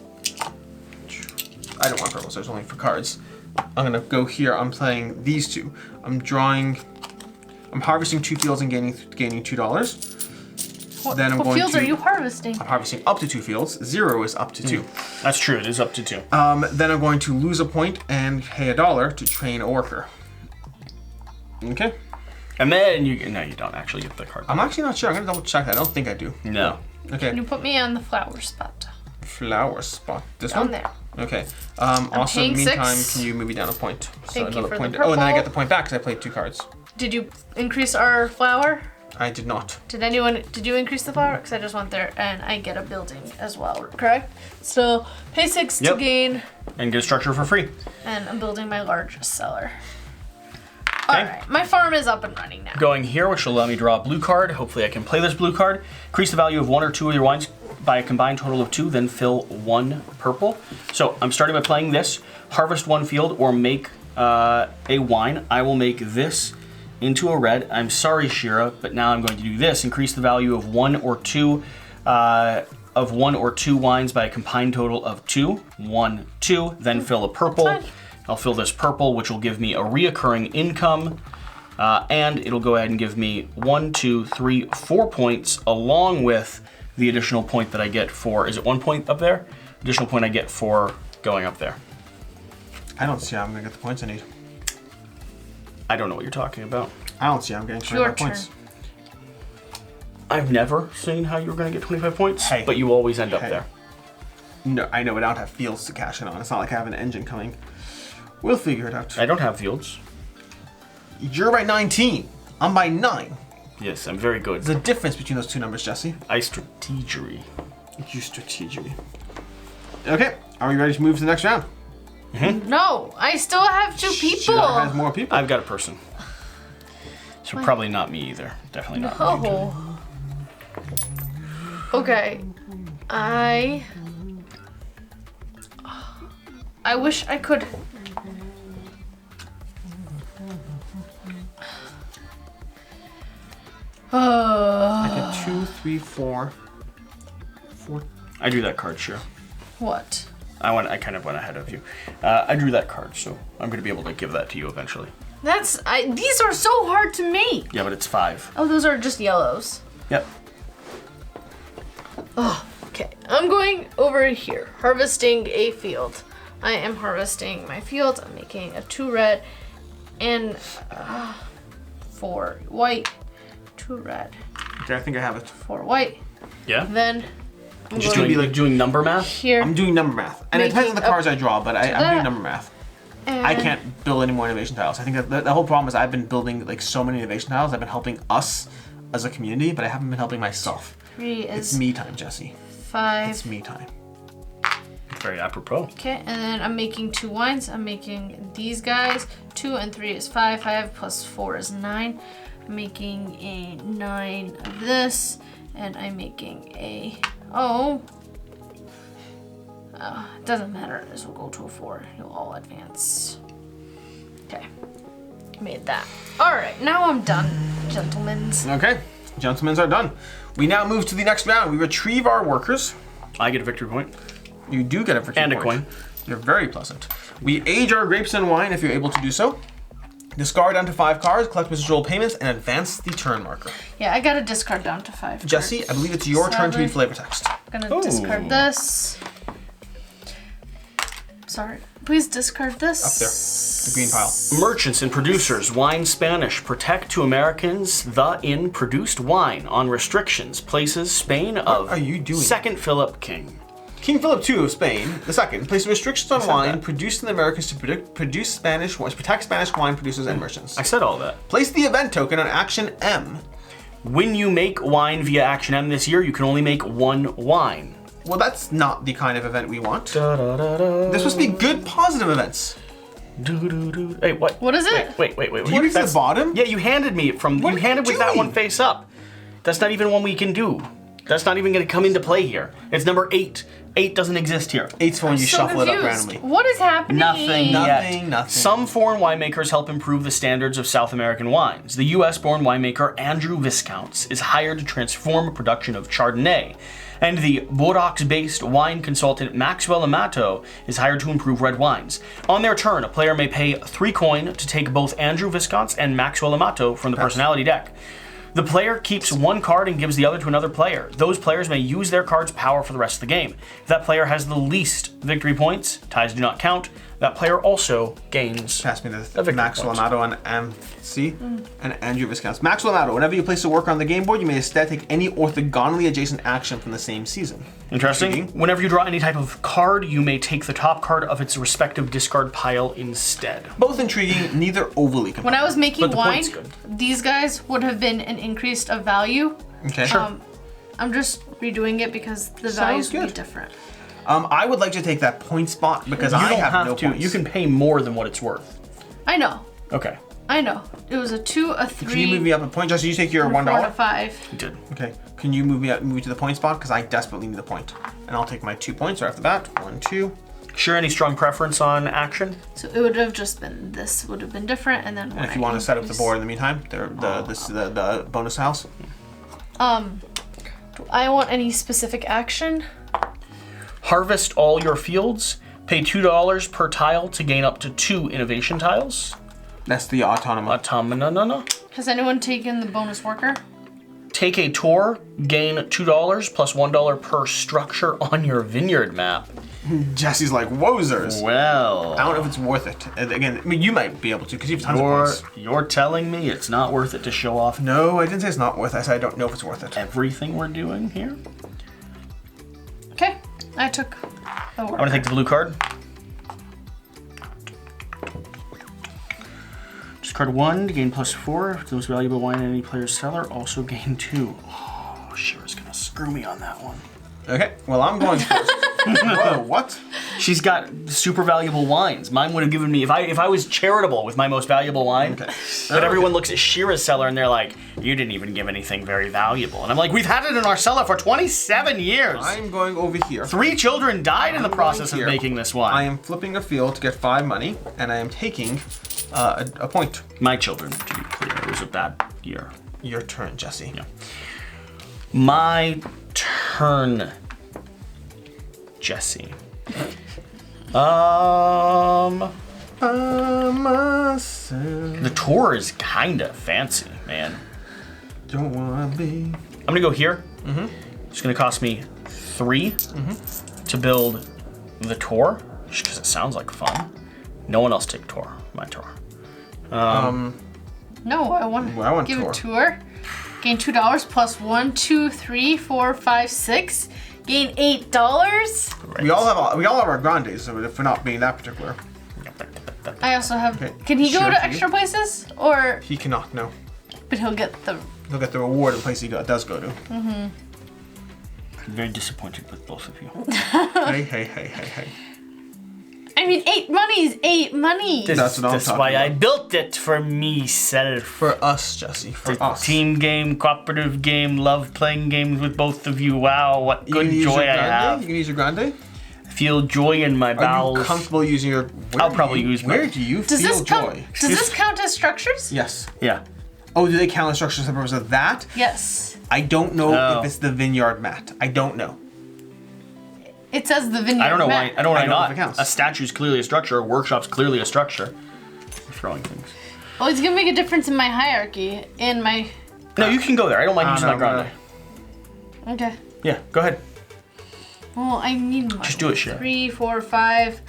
I don't want purples, there's only for cards. I'm gonna go here. I'm playing these 2. I'm harvesting 2 fields and gaining $2. Then I'm what going fields to- are you harvesting? I'm harvesting up to 2 fields. 0 is up to 2. That's true. It is up to 2. Then I'm going to lose a point and pay $1 to train a worker. Okay. And then no, you don't actually get the card. I'm actually not sure. I'm gonna double check that. I don't think I do. No. Okay. Can you put me on the flower spot? Flower spot. This Down one? there. Okay. Also, in the paying meantime, 6. can you move me down a point? So Thank you another for the point. Oh, and then I purple. get the point back because I played 2 cards. Did you increase our flower? I did not. Did you increase the flower? Because I just went there and I get a building as well, correct? So pay 6 Yep. to gain, And get a structure for free. and I'm building my large cellar. Alright, my farm is up and running now. Going here, which will allow me to draw a blue card. Hopefully I can play this blue card. Increase the value of 1 or 2 of your wines by a combined total of 2, then fill 1 purple. So I'm starting by playing this. Harvest 1 field or make a wine. I will make this into a red. I'm sorry, Shira, but now I'm going to do this. Increase the value of 1 or 2 wines by a combined total of 2. 1, 2, then fill a purple. Fine. I'll fill this purple, which will give me a reoccurring income, and it'll go ahead and give me 1, 2, 3, 4 points, along with the additional point that I get for, is it 1 point up there? Additional point I get for going up there. I don't see how I'm gonna get the points I need. I don't know what you're talking about. I don't see how I'm getting Your 25 points. turn. I've never seen how you were going to get 25 points, Hey. but you always end up Hey. there. No, I know, but I don't have fields to cash in on. It's not like I have an engine coming. We'll figure it out. I don't have fields. You're by 19. I'm by 9. Yes, I'm very good. There's a difference between those 2 numbers, Jesse. I strategery. You strategy. Okay, are we ready to move to the next round? No, I still have 2 people. Shira has more people. I've got a person. So probably not me either. Definitely not me. Oh. Okay. I wish I could. I get 2, 3, 4, 4. I drew that card, sure. What? I kind of went ahead of you. I drew that card, so I'm going to be able to give that to you eventually. These are so hard to make. Yeah, but it's 5. Oh, those are just yellows. Yep. Oh, okay. I'm going over here, harvesting a field. I am harvesting my field. I'm making a 2 red and 4 white. 2 red, Okay, I think I have it. 4 white. Yeah? Then I'm Just going doing, doing number math? here. I'm doing number math. And it depends on the Making cards I draw, but I'm that. doing number math. I and can't build any more innovation tiles. I think that the whole problem is I've been building like so many innovation tiles. I've been helping us as a community, but I haven't been helping myself. 3 It's is me time, Jesse. 5. It's me time. Very apropos. Okay, and then I'm making 2 wines. I'm making these guys. 2 and 3 is 5. 5 plus 4 is 9. I'm making a 9 of this, and I'm making a it doesn't matter. This will go to a 4. You'll all advance. Okay, made that. All right, now I'm done, gentlemen. Okay, gentlemen's are done. We now move to the next round. We retrieve our workers. I get a victory point. You do get a victory And a point. coin. You're very pleasant. We age our grapes in wine if you're able to do so. Discard down to 5 cards, collect residual payments, and advance the turn marker. Yeah, I gotta discard down to 5. Jesse, I believe it's your turn to read flavor text. I'm gonna discard this. Sorry. Please discard this. Up there, the green pile. Merchants and producers, wine Spanish, protect to Americans the in produced wine on restrictions, places Spain of are you doing? Second Philip King. King Philip II of Spain, II, placed restrictions on said wine that. produced in the Americas to protect Spanish wine producers and merchants. I said all that. Place the event token on Action M. When you make wine via Action M this year, you can only make 1 wine. Well, that's not the kind of event we want. Da, da, da, da. They're supposed to be good, positive events. Do, do, do. Hey, what? What is it? Wait. Did you reach the That's- bottom? Yeah, you handed me it from. What you are handed you with that doing? one face up. That's not even one we can do. That's not even going to come into play here. It's number 8. 8 doesn't exist here. 8's for when you So shuffle it up confused. randomly. What is happening? Nothing Nothing, yet. nothing. Some foreign winemakers help improve the standards of South American wines. The US-born winemaker Andrew Viscounts is hired to transform a production of Chardonnay. And the Boardgames-based wine consultant Maxwell Amato is hired to improve red wines. On their turn, a player may pay 3 coin to take both Andrew Viscounts and Maxwell Amato from the personality deck. The player keeps one card and gives the other to another player. Those players may use their card's power for the rest of the game. If that player has the least victory points, ties do not count. That player also gains. Pass me the victory Max points. Lamato and MC and Andrew Viscounts. Max Lamato, whenever you place a worker on the game board, you may instead take any orthogonally adjacent action from the same season. Interesting. Whenever you draw any type of card, you may take the top card of its respective discard pile instead. Both intriguing, neither overly compelling. When I was making But the wine, point's good. these guys would have been an increased of value. Okay. I'm just redoing it because the Sounds values would be good. different. I would like to take that point spot because You I don't have no to. points. You can pay more than what it's worth. I know. Okay. I know. It was a 2, a 3, Can you move me up a point? Justin, you take your a $1. 4, and a 5. You did. Okay. Can you move me to the point spot? Because I desperately need a point. And I'll take my 2 points right after that. 1, 2. Sure, any strong preference on action? So it would have just been, this would have been different, and then And if you want to set up the board in the meantime, the bonus house. Do I want any specific action? Harvest all your fields. Pay $2 per tile to gain up to 2 innovation tiles. That's the autonomous. Has anyone taken the bonus worker? Take a tour. Gain $2 plus $1 per structure on your vineyard map. Jesse's like, wozers. Well, I don't know if it's worth it. And again, I mean, you might be able to because you have tons of points. you're telling me it's not worth it to show off No, I didn't say it's not worth it. I said I don't know if it's worth it. everything we're doing here. Okay, I took the worker. I'm gonna take the blue card. Discard 1 to gain +4. The most valuable wine in any player's cellar. Also gain 2. Oh, Shira's gonna screw me on that one. Okay, well, I'm going first. Whoa, what? She's got super valuable wines. Mine would have given me, if I was charitable with my most valuable wine, Okay. but everyone looks at Shira's cellar and they're like, you didn't even give anything very valuable. And I'm like, we've had it in our cellar for 27 years. I'm going over here. 3 children died in the I'm process of going here. making this wine. I am flipping a field to get 5 money, and I am taking a point. My children, to be clear, it was a bad year. Your turn, Jesse. Yeah. My turn, Jesse. The tour is kinda fancy, man. Don't wanna be. I'm gonna go here. It's gonna cost me 3 to build the tour, just because it sounds like fun. No one else take tour. My tour. No, I want Well, I want give tour. a tour. Gain $2 plus 1, 2, 3, 4, 5, 6. Gain $8. Right. We all have our grandes, so if we're not being that particular. I also have. Okay, Can he go sure, to do you? extra places, or He cannot, no. but he'll get the? Look at the reward of the place he does go to. I'm very disappointed with both of you. Hey. I mean, 8 money is 8 money. That's what I'm That's talking why I about. built it for me-self. For us, Jesse. For It's a us. team game, cooperative game, love playing games with both of you. Wow, what You good can use joy your I grande? have. You can use your grande? I feel joy in my Are bowels. you comfortable using your... I'll probably use my- Where do you Does feel this count? joy? Does this count as structures? Yes. Yeah. Oh, do they count as structures for the purpose of that? Yes. I don't know No. if it's the vineyard mat. I don't know. It says the vineyard. I don't know why. map. I don't know I why don't know not. if it counts. A statue's clearly a structure. A workshop's clearly a structure. I'm throwing things. Well, it's gonna make a difference in my hierarchy. In my. No, you can go there. I don't mind using no, my grande. Okay. Yeah, go ahead. Well, I need money. Just do it, Shira. 3, 4, 5.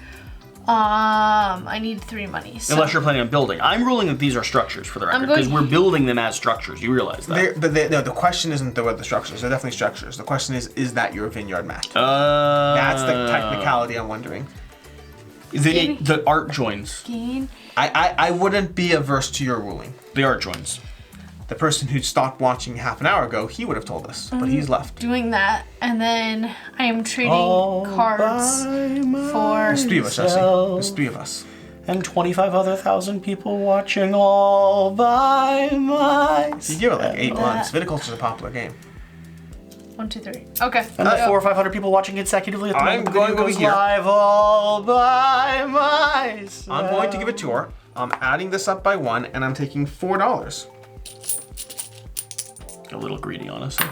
I need 3 money. So. Unless you're planning on building. I'm ruling that these are structures for the record going- because we're building them as structures. You realize that? No, the question isn't the structures. They're definitely structures. The question is that your vineyard mat? That's That's the technicality I'm wondering. The art joins. Gain. I wouldn't be averse to your ruling. The art joins. The person who stopped watching half an hour ago, he would have told us, but he's left. Doing that, and then I am trading cards for. There's 3 of us, Jesse. There's 3 of us. And 25,000 people watching all by myself. You give it like 8 months. Viticulture's a popular game. 1, 2, 3. Okay. And the 400 or 500 people watching consecutively at the I'm moment the going video over goes here. live all by myself. I'm going to give a tour. I'm adding this up by 1, and I'm taking $4. A little greedy, honestly.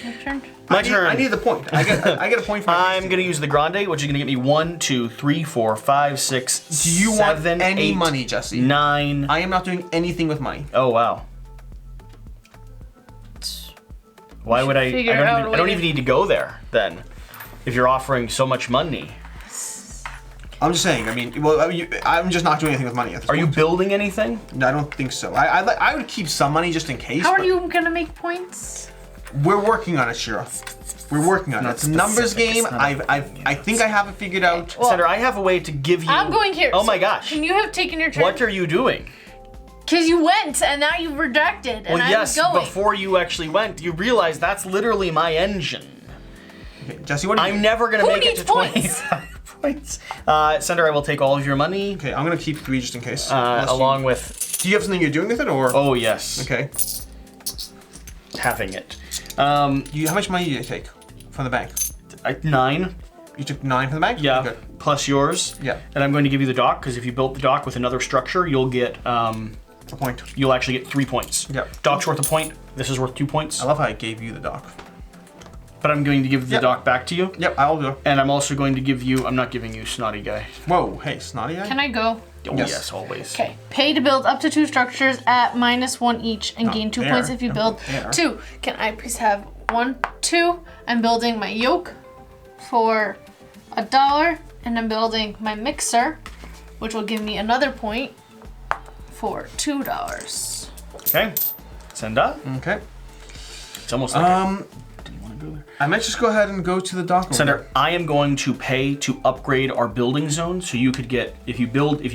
Your turn. My turn. I need the point. I get a point for my I'm gonna use the grande, which is gonna get me 1, 2, 3, 4, 5, 6, Do you want 7, any 8, money, Jesse? 9. I am not doing anything with money. Oh wow. Why would I? Figure out a I don't way even need to go there then. If you're offering so much money. I'm just saying. I mean, well, I'm just not doing anything with money at this Are you point. building anything? No, I don't think so. I would keep some money just in case. How are but you gonna make points? We're working on it, Shira. We're working on it. It's a numbers game. I think I have it figured out. Well, Senator, I have a way to give you. I'm going here. Oh my So gosh. Can you have taken your turn? What are you doing? Because you went and now you've rejected, and Well, I yes, was going. before you actually went, you realize that's literally my engine. Okay, Jesse, what do you I'm never gonna Who make it needs to points? 25 points. Senator, I will take all of your money, Okay, I'm gonna keep 3 just in case. Unless along with. Do you have something you're doing with it, or? Oh yes, Okay. having it. How much money did you take from the bank? 9. You took 9 from the bank? Yeah, Okay. plus yours. Yeah. And I'm going to give you the dock because if you built the dock with another structure, you'll get A point. you'll actually get 3 points. Yep. Dock's worth a point. This is worth 2 points. I love how I gave you the dock. But I'm going to give the Yep. dock back to you. Yep, I'll do. And I'm also going to give you. I'm not giving you snotty guy. Whoa, hey, snotty guy. Can I go? Oh Yes. yes, always. Okay. Pay to build up to 2 structures at -1 each and Not gain 2 there. points if you Not build there. 2. Can I please have 1, 2? I'm building my yoke for $1, and I'm building my mixer, which will give me another point for $2. Okay. Senda. Okay. It's almost like. Do you want to go there? I might just go ahead and go to the dock. over Senator, there. I am going to pay to upgrade our building zone, so you could get if you give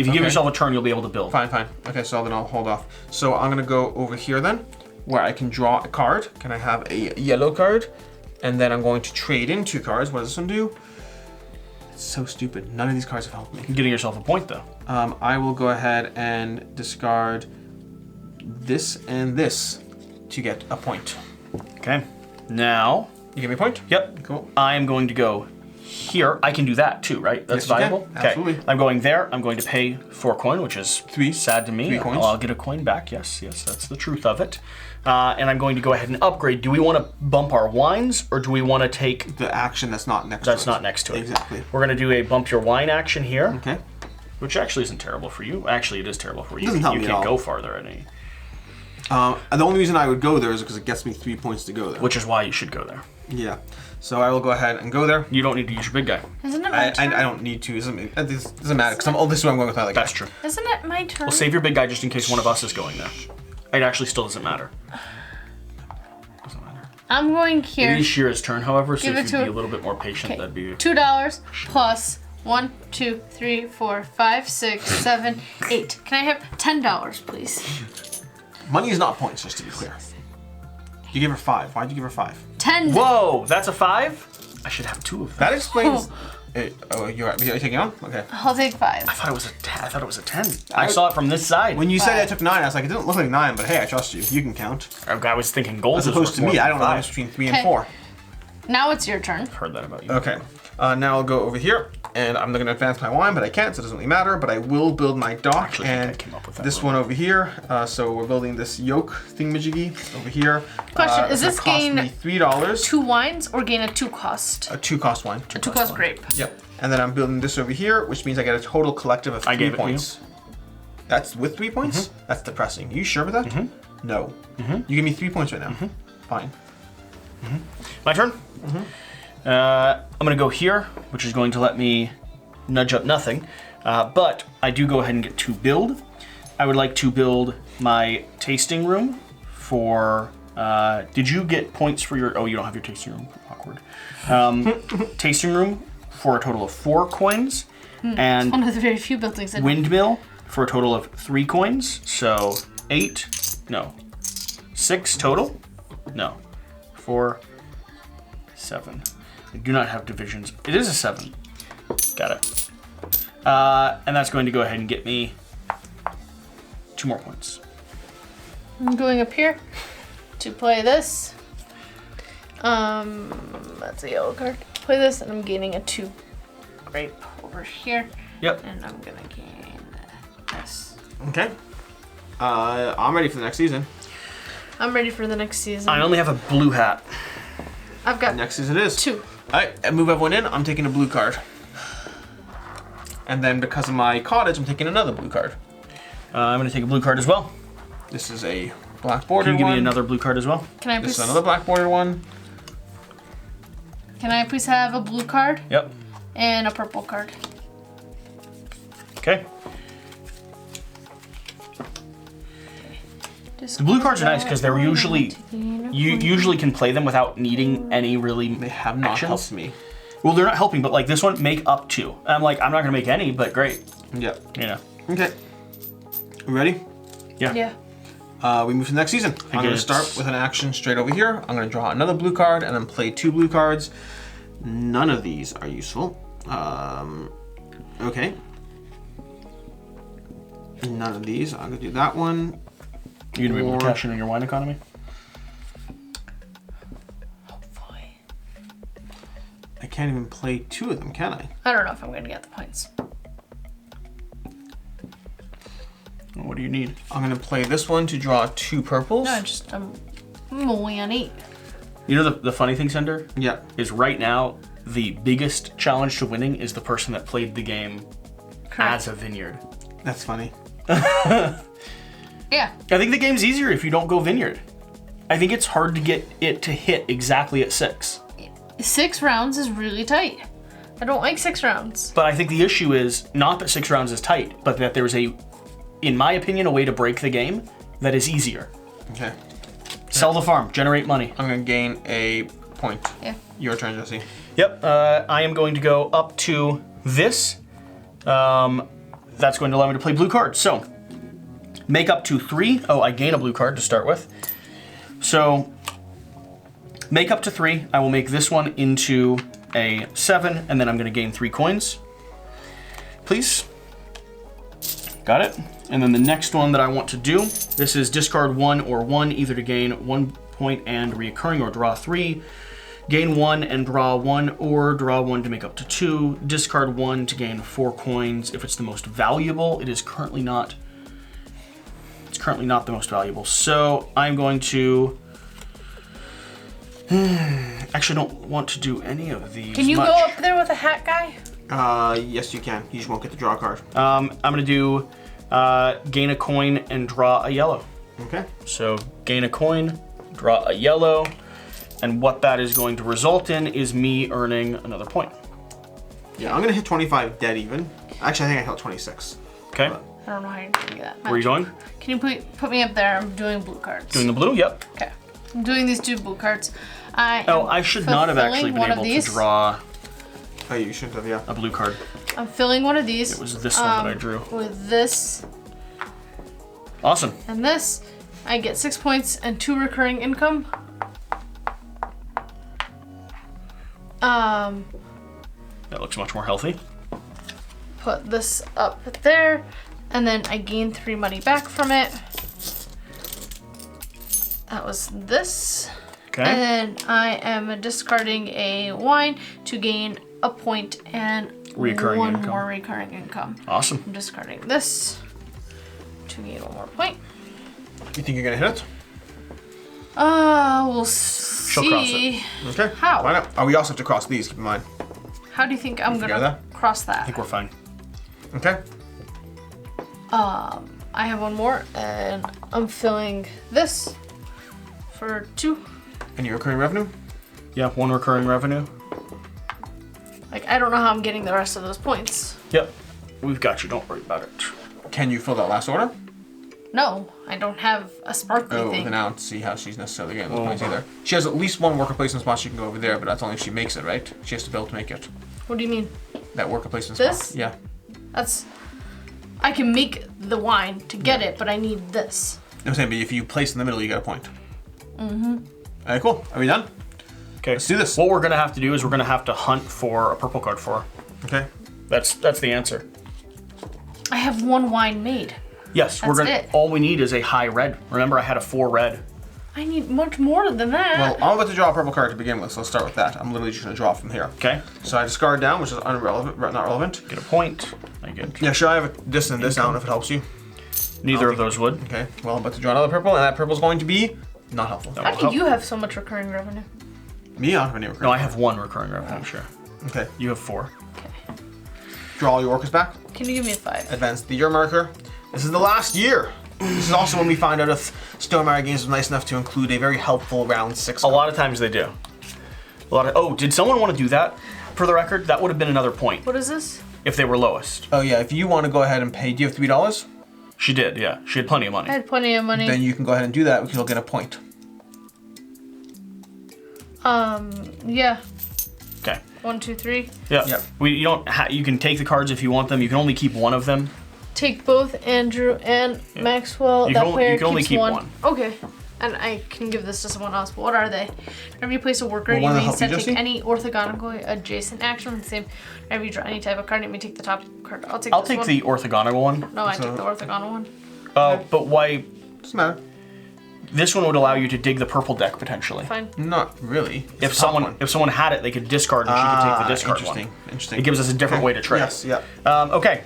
Okay. yourself a turn, you'll be able to build. Fine, fine. Okay, so then I'll hold off. So I'm gonna go over here then, where I can draw a card. Can I have a yellow card? And then I'm going to trade in 2 cards. What does this one do? It's so stupid. None of these cards have helped me. You're getting yourself a point though. I will go ahead and discard this and this to get a point. Okay. Now, You give me a point? yep. Cool. I am going to go here. I can do that too, right? That's Yes, you can. viable. Absolutely. I'm going there. I'm going to pay for a coin, which is 3. sad to me. 3 coins. I'll get a coin back. Yes, yes, that's the truth of it. And I'm going to go ahead and upgrade. Do we want to bump our wines, or do we want to take? The action that's not next That's to it. not next to it. Exactly. We're going to do a bump your wine action here, Okay. which actually isn't terrible for you. Actually, it is terrible for you. Doesn't help You me at can't all. go farther any. And the only reason I would go there is because it gets me 3 points to go there. Which is why you should go there. Yeah. So I will go ahead and go there. You don't need to use your big guy. Isn't it my turn? I don't need to. It doesn't matter because this is what I'm going with my other guy. That's true. Isn't it my turn? We'll save your big guy just in case one of us is going there. It actually still doesn't matter. Doesn't matter. I'm going It here. is Shira's turn, however, so Give if it you'd to be a her. little bit more patient, Okay. that'd be... $2 plus 1, 2, 3, 4, 5, 6, 7, 8. Can I have $10, please? Money is not points, just to be clear. You give her 5. Why'd you give her 5? 10. Whoa, that's a 5? I should have 2 of them. That explains. You're taking on? Okay. I'll take 5. I thought it was a 10. I thought it was a 10. I saw it from this side. When you said I took 9, I was like, it didn't look like 9, but hey, I trust you. You can count. I was thinking gold As was opposed worth to more me, than I don't know the 5. difference between 3 and Okay. 4. Now it's your turn. Heard that about you. Okay. Now I'll go over here, and I'm going to advance my wine, but I can't, so it doesn't really matter. But I will build my dock, Actually, I think I and came up with that this one. one over here. So we're building this yoke thingamajiggy over here. Question, is it's this gonna gain cost me $3? 2 wines or gain a 2 cost? A 2 cost wine. A 2 cost grape. Yep. And then I'm building this over here, which means I get a total collective of 3 I gave it to you. points. That's with 3 points? That's depressing. You sure with that? No. You give me 3 points right now. Fine. My turn? I'm going to go here, which is going to let me nudge up nothing. But I do go ahead and get to build. I would like to build my tasting room for... did you get points for your... Oh, you don't have your tasting room. Awkward. Tasting room for a total of 4 coins. And One of the very few buildings that windmill for a total of 3 coins. So 6 total. No, 4, 7. I do not have divisions. It is a 7. Got it. And that's going to go ahead and get me 2 more points. I'm going up here to play this. That's a yellow card. Play this, and I'm gaining a 2 grape over here. Yep. And I'm gonna gain this. Okay. I'm ready for the next season. I'm ready for the next season. I only have a blue hat. I've got Next season it is. 2. Alright, I move everyone in. I'm taking a blue card. And then because of my cottage, I'm taking another blue card. I'm going to take a blue card as well. This is a black bordered Can you give one. me another blue card as well? Can I This please? is another black bordered one. Can I please have a blue card Yep. and a purple card? Okay. The blue cards are nice because they're usually you usually can play them without needing any really They have not actions. helped me. Well, they're not helping, but like this one, make up to. And I'm like, I'm not gonna make any, but great. Yep. You know. Okay. We ready? Yeah. We move to the next season. I'm going to it's- start with an action straight over here. I'm going to draw another blue card and then play 2 blue cards. None of these are useful. Okay. None of these. I'm going to do that one. You gonna be able to Or- cash in on your wine economy? Hopefully. I can't even play 2 of them, can I? I don't know if I'm gonna get the points. What do you need? I'm going to play this one to draw 2 purples. No, just I'm only on 8. You know the funny thing, Sender, Yeah. is right now the biggest challenge to winning is the person that played the game as a vineyard. That's funny. Yeah. I think the game's easier if you don't go vineyard. I think it's hard to get it to hit exactly at 6. 6 rounds is really tight. I don't like 6 rounds. But I think the issue is not that 6 rounds is tight, but that there's in my opinion, a way to break the game that is easier. Okay. Sell the farm, generate money. I'm going to gain a point. Yeah. Your turn, Jesse. Yep, I am going to go up to this. That's going to allow me to play blue cards. So, make up to 3. Oh, I gain a blue card to start with. So, make up to 3. I will make this one into a 7, and then I'm going to gain 3 coins. Please. Got it. And then the next one that I want to do, this is discard 1 or 1, either to gain 1 point and reoccurring, or draw 3. Gain 1 and draw 1, or draw 1 to make up to 2. Discard 1 to gain 4 coins. If it's the most valuable, it is currently not. It's currently not the most valuable. So I'm going to. Actually, don't want to do any of these. Can you much. go up there with a hat guy? Yes, you can. You just won't get the draw card. I'm gonna do gain a coin and draw a yellow. Okay. So gain a coin, draw a yellow, and what that is going to result in is me earning another point. Yeah, I'm going to hit 25 dead even. Actually, I think I hit 26. Okay. I don't know how you're gonna do that. Where are you going? Can you put me up there? I'm doing blue cards. Doing the blue? Yep. Okay. I'm doing these 2 blue cards. Oh, I should not have actually been able to draw Oh, you shouldn't have, yeah. a blue card. I'm filling one of these. It was this one that I drew. With this Awesome. and this. I get 6 points and 2 recurring income. That looks much more healthy. Put this up there, and then I gain 3 money back from it. That was this. Okay. And I am discarding a wine to gain a point and Recurring one income. more recurring income. Awesome. I'm discarding this to gain 1 more point. You think you're going to hit it? We'll cross see. Okay. How? Why not? Oh, we also have to cross these, keep in mind. How do you think I'm figure gonna that? cross I think that? we're fine. Okay. I have 1 more, and I'm filling this for 2. Any recurring revenue? Yeah, 1 recurring revenue. Like, I don't know how I'm getting the rest of those points. Yep. We've got you. Don't worry about it. Can you fill that last order? No, I don't have a sparkly Oh, thing. then I don't see how she's necessarily getting those points either. She has at least 1 worker placement spot she can go over there, but that's only if she makes it, right? She has to be able to make it. What do you mean? That worker placement This? spot. Yeah. That's... I can make the wine to get it, but I need this. I'm saying, but if you place in the middle, you get a point. Mm-hmm. Alright, cool. Are we done? Okay. Let's do this. What we're gonna have to do is we're gonna have to hunt for a purple card for her. Okay. That's the answer. I have 1 wine made. Yes, we're That's gonna. it. All we need is a high red. Remember, I had a 4 red. I need much more than that. Well, I'm about to draw a purple card to begin with, so let's start with that. I'm literally just going to draw from here. Okay. So I discard down, which is not relevant. Get a point. I get. Yeah, sure, I have this and this. I don't know if it helps you. Neither of those would. Okay, well, I'm about to draw another purple, and that purple's going to be not helpful. No. How will do help. you have so much recurring revenue? Me, I don't have any recurring. No, I have 1 recurring revenue. Sure. Okay, You have 4. draw all your workers back. Can you give me a 5? Advance the year marker. This is the last year. This is also when we find out if Stonemaier Games was nice enough to include a very helpful round 6. A lot of times they do. Oh, did someone want to do that? For the record, that would have been another point. What is this? If they were lowest. Oh yeah, if you want to go ahead and pay, do you have $3? She did, yeah. She had plenty of money. I had plenty of money. Then you can go ahead and do that because you'll get a point. Yeah. Okay. 1, 2, 3. Yeah. Yep. You don't. You can take the cards if you want them. You can only keep one of them. Take both Andrew and Maxwell. You That can only- player you can only keeps keep one. one. Okay. And I can give this to someone else, but what are they? Whenever you place a worker, Well, you one may will help you, instead take Jesse? any orthogonal adjacent action with the same. Whenever you draw any type of card, you may take the top card. I'll take I'll this take one. the orthogonal one. No, I took the orthogonal one. But why? Doesn't matter. This one would allow you to dig the purple deck potentially. Fine. Not really. If someone had it, they could discard and she could take the discard interesting. one. Interesting. It gives us a different way to trade. Yes, yeah. Okay.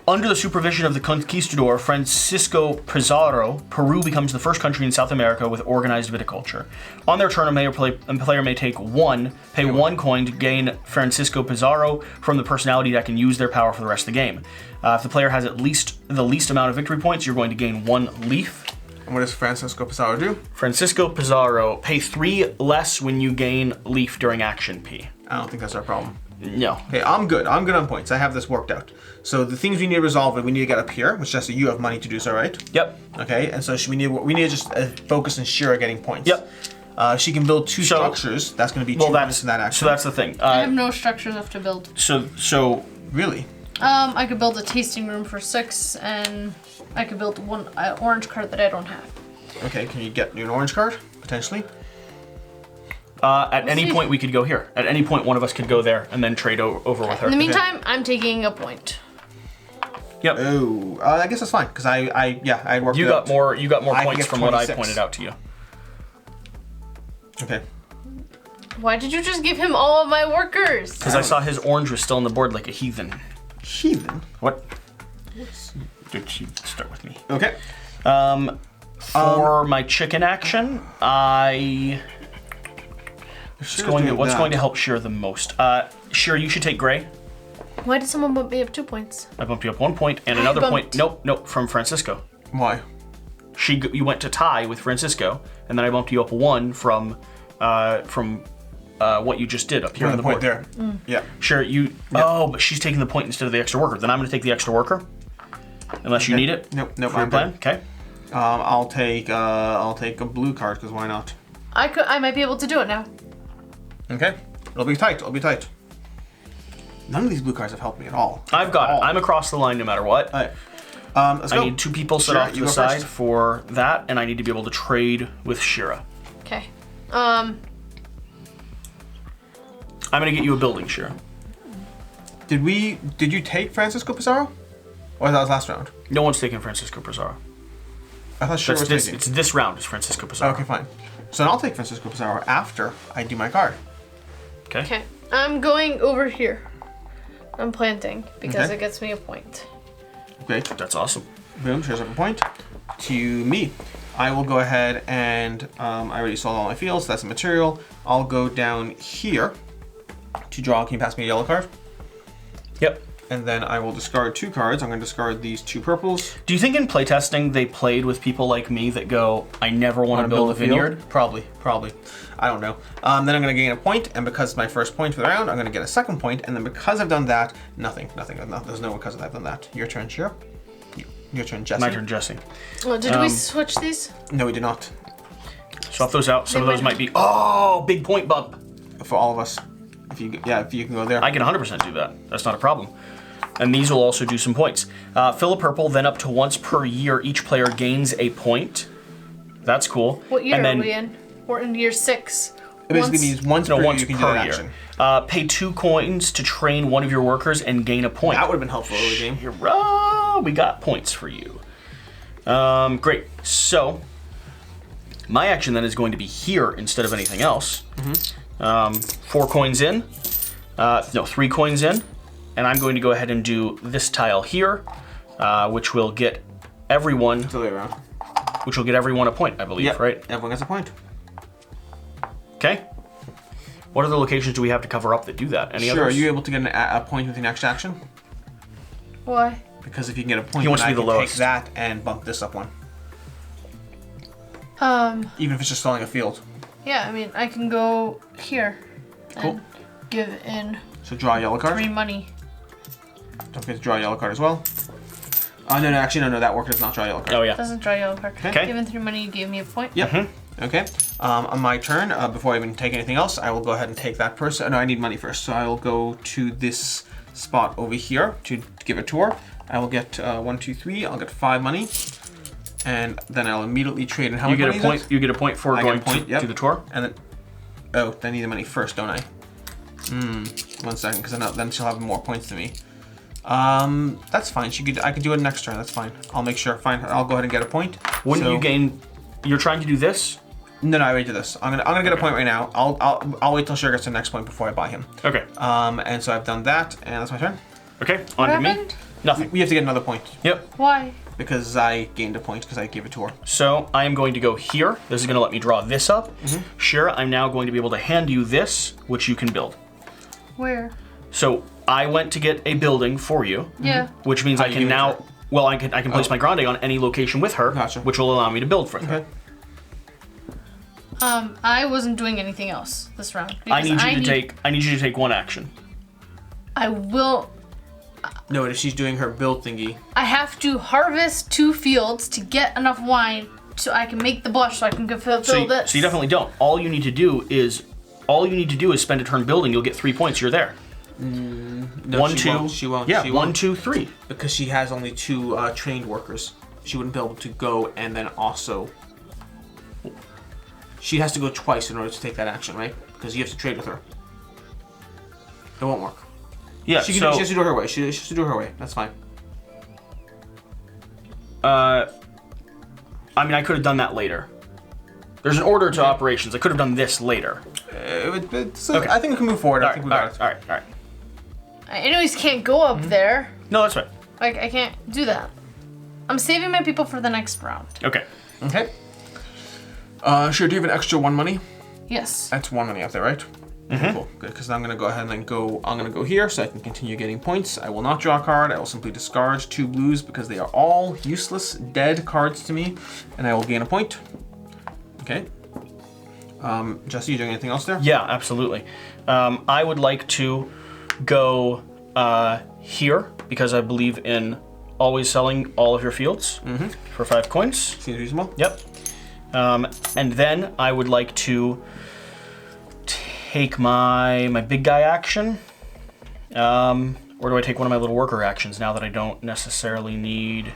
Under the supervision of the conquistador Francisco Pizarro, Peru becomes the first country in South America with organized viticulture. On their turn, a player may pay one coin to gain Francisco Pizarro from the personality deck and use their power for the rest of the game. If the player has the least amount of victory points, you're going to gain 1 leaf. And what does Francisco Pizarro do? Francisco Pizarro, pay 3 less when you gain leaf during action P. I don't think that's our problem. No. Okay, I'm good. I'm good on points. I have this worked out. So the things we need to resolve, we need to get up here, which Jesse, you have money to do so, right? Yep. Okay, and so we need to just focus on Shira getting points. Yep. She can build 2 structures. That's going to be 2 points in that action. So that's the thing. I have no structures left to build. So Really? I could build a tasting room for 6, and I could build one orange card that I don't have. Okay, can you get an orange card, potentially? at any point we could go here. At any point one of us could go there and then trade over with her. In the meantime, I'm taking a point. Yep. Oh, I guess that's fine because I worked. You got more. You got more I can points get from what I 26. pointed out to you. Okay. Why did you just give him all of my workers? Because I saw his orange was still on the board like a heathen. Heathen. What? Did you start with me? Okay. For my chicken action, what's going to help Sheer the most? Sheer, you should take gray. Why did someone bump me up 2 points? I bumped you up 1 point and another point. Nope, from Francisco. Why? You went to tie with Francisco, and then I bumped you up 1 from what you just did up here on the board. There. Yeah. Sure, you. Oh, but she's taking the point instead of the extra worker. Then I'm going to take the extra worker, unless you need it. Nope. For your I'm plan. good. Okay. I'll take a blue card because why not? I might be able to do it now. Okay. It'll be tight. None of these blue cards have helped me at all. I've got it. I'm across the line no matter what. All right. Let's go. I need 2 people set Shira, off to you the go side first. for that, and I need to be able to trade with Shira. Okay. I'm going to get you a building, Shira. Did you take Francisco Pizarro? Or that was last round? No one's taking Francisco Pizarro. I thought Shira was taking. It's this round is Francisco Pizarro. Okay, fine. So then I'll take Francisco Pizarro after I do my card. Okay. Okay. I'm going over here. I'm planting because Okay. it gets me a point. Great. That's awesome. Boom, here's a point. To me. I will go ahead and I already sold all my fields, so that's the material. I'll go down here to draw. Can you pass me a yellow card? Yep. And then I will discard 2 cards. I'm going to discard these 2 purples. Do you think in playtesting they played with people like me that go, I never want to build a vineyard? Probably. I don't know. Then I'm going to gain a point, and because it's my first point for the round, I'm going to get a second point, and then because I've done that, nothing. There's no because I've done that. Your turn, Shira. Your turn, Jesse. My turn, Jesse. Oh, did we switch these? No, we did not. Swap those out. Some of those might be, oh, big point bump. For all of us. If you can go there. I can 100% do that. That's not a problem. And these will also do some points. Fill a purple, then up to once per year, each player gains a point. That's cool. What year and then, are we in? We're in year 6. It basically means once per year you can do that year. action. Pay 2 coins to train one of your workers and gain a point. That would have been helpful early game. Hurrah! We got points for you. Great. So, my action then is going to be here instead of anything else. 4 coins in. 3 coins in. And I'm going to go ahead and do this tile here, which will get everyone. It's the way around. Which will get everyone a point, I believe, Yep. right? Everyone gets a point. Okay. What other locations do we have to cover up that do that? Any Sure. others? Are you able to get a point with the next action? Why? Because if you can get a point, He wants then to be I the can lowest. take that and bump this up 1. Even if it's just selling a field. Yeah, I mean, I can go here. Cool. And give in So draw a yellow card. 3 money. Don't forget to draw a yellow card as well. No, actually, no, that worker does not draw a yellow card. Oh yeah. Doesn't draw yellow card. Okay. Given 3 money, you gave me a point. Yep. Okay. On my turn, before I even take anything else, I will go ahead and take that person. No, I need money first, so I will go to this spot over here to give a tour. I will get 1, 2, 3. I'll get 5 money, and then I'll immediately trade. And how much money is it? You get a point for going to the tour. And then, oh, I need the money first, don't I? 1 second, because then she'll have more points than me. That's fine. I could do it next turn. That's fine. I'll make sure. Fine. I'll go ahead and get a point. Wouldn't you gain? You're trying to do this? No, I already did this. I'm gonna get a point right now. I'll wait till Sugar gets the next point before I buy him. Okay. And so I've done that, and that's my turn. Okay. What On to me. happened? Nothing. We have to get another point Yep. Why? because I gained a point because I gave a tour. So I am going to go here. This is going to let me draw this up. Sure, I'm now going to be able to hand you this, which you can build. Where? So I went to get a building for you. Yeah. Which means I you can give it to now. her? Well, I can place my grande on any location with her, Gotcha. which will allow me to build for her. Okay. I wasn't doing anything else this round. I because need you to take one action. I will. No, if she's doing her build thingy. I have to harvest 2 fields to get enough wine so I can make the blush so I can fulfill this. So you definitely don't. All you need to do is spend a turn building. You'll get 3 points. You're there. No, 1, 2. She won't. Yeah, she 1, won't. 2, 3. Because she has only 2 trained workers. She wouldn't be able to go and then also. She has to go twice in order to take that action, right? Because you have to trade with her. It won't work. Yeah. She has to do it her way. She has to do it her way. That's fine. I mean, I could have done that later. There's an order to operations. I could have done this later. Okay. I think we can move forward. I think we got it. All right. I anyways can't go up there. No, that's right. Like, I can't do that. I'm saving my people for the next round. Okay. Okay. Sure. Do you have an extra 1 money? Yes. That's 1 money up there, right? Cool. Good. Because I'm gonna go ahead and then go. I'm gonna go here so I can continue getting points. I will not draw a card. I will simply discard 2 blues because they are all useless, dead cards to me, and I will gain a point. Okay. Jesse, you doing anything else there? Yeah, absolutely. I would like to go here because I believe in always selling all of your fields for 5 coins. Seems reasonable. Yep. And then I would like to take my big guy action. Or do I take one of my little worker actions now that I don't necessarily need?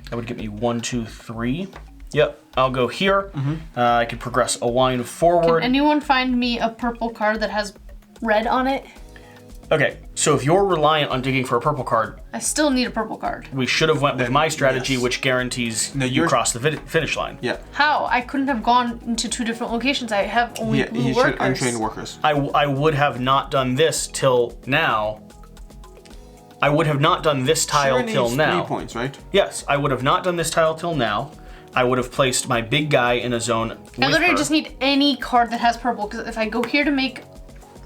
That would get me 1, 2, 3. Yep. I'll go here. I can progress a wine forward. Can anyone find me a purple card that has red on it? Okay, so if you're reliant on digging for a purple card, I still need a purple card. we should have went with my strategy, yes. which guarantees you you're- cross the finish line. Yeah. How? I couldn't have gone into 2 different locations. I have only Yeah. blue You should workers. untrained workers. I would have not done this till now. I would have not done this tile Sure till needs now. 3 points, right? Yes, I would have not done this tile till now. I would have placed my big guy in a zone with I literally her. just need any card that has purple, because if I go here to make,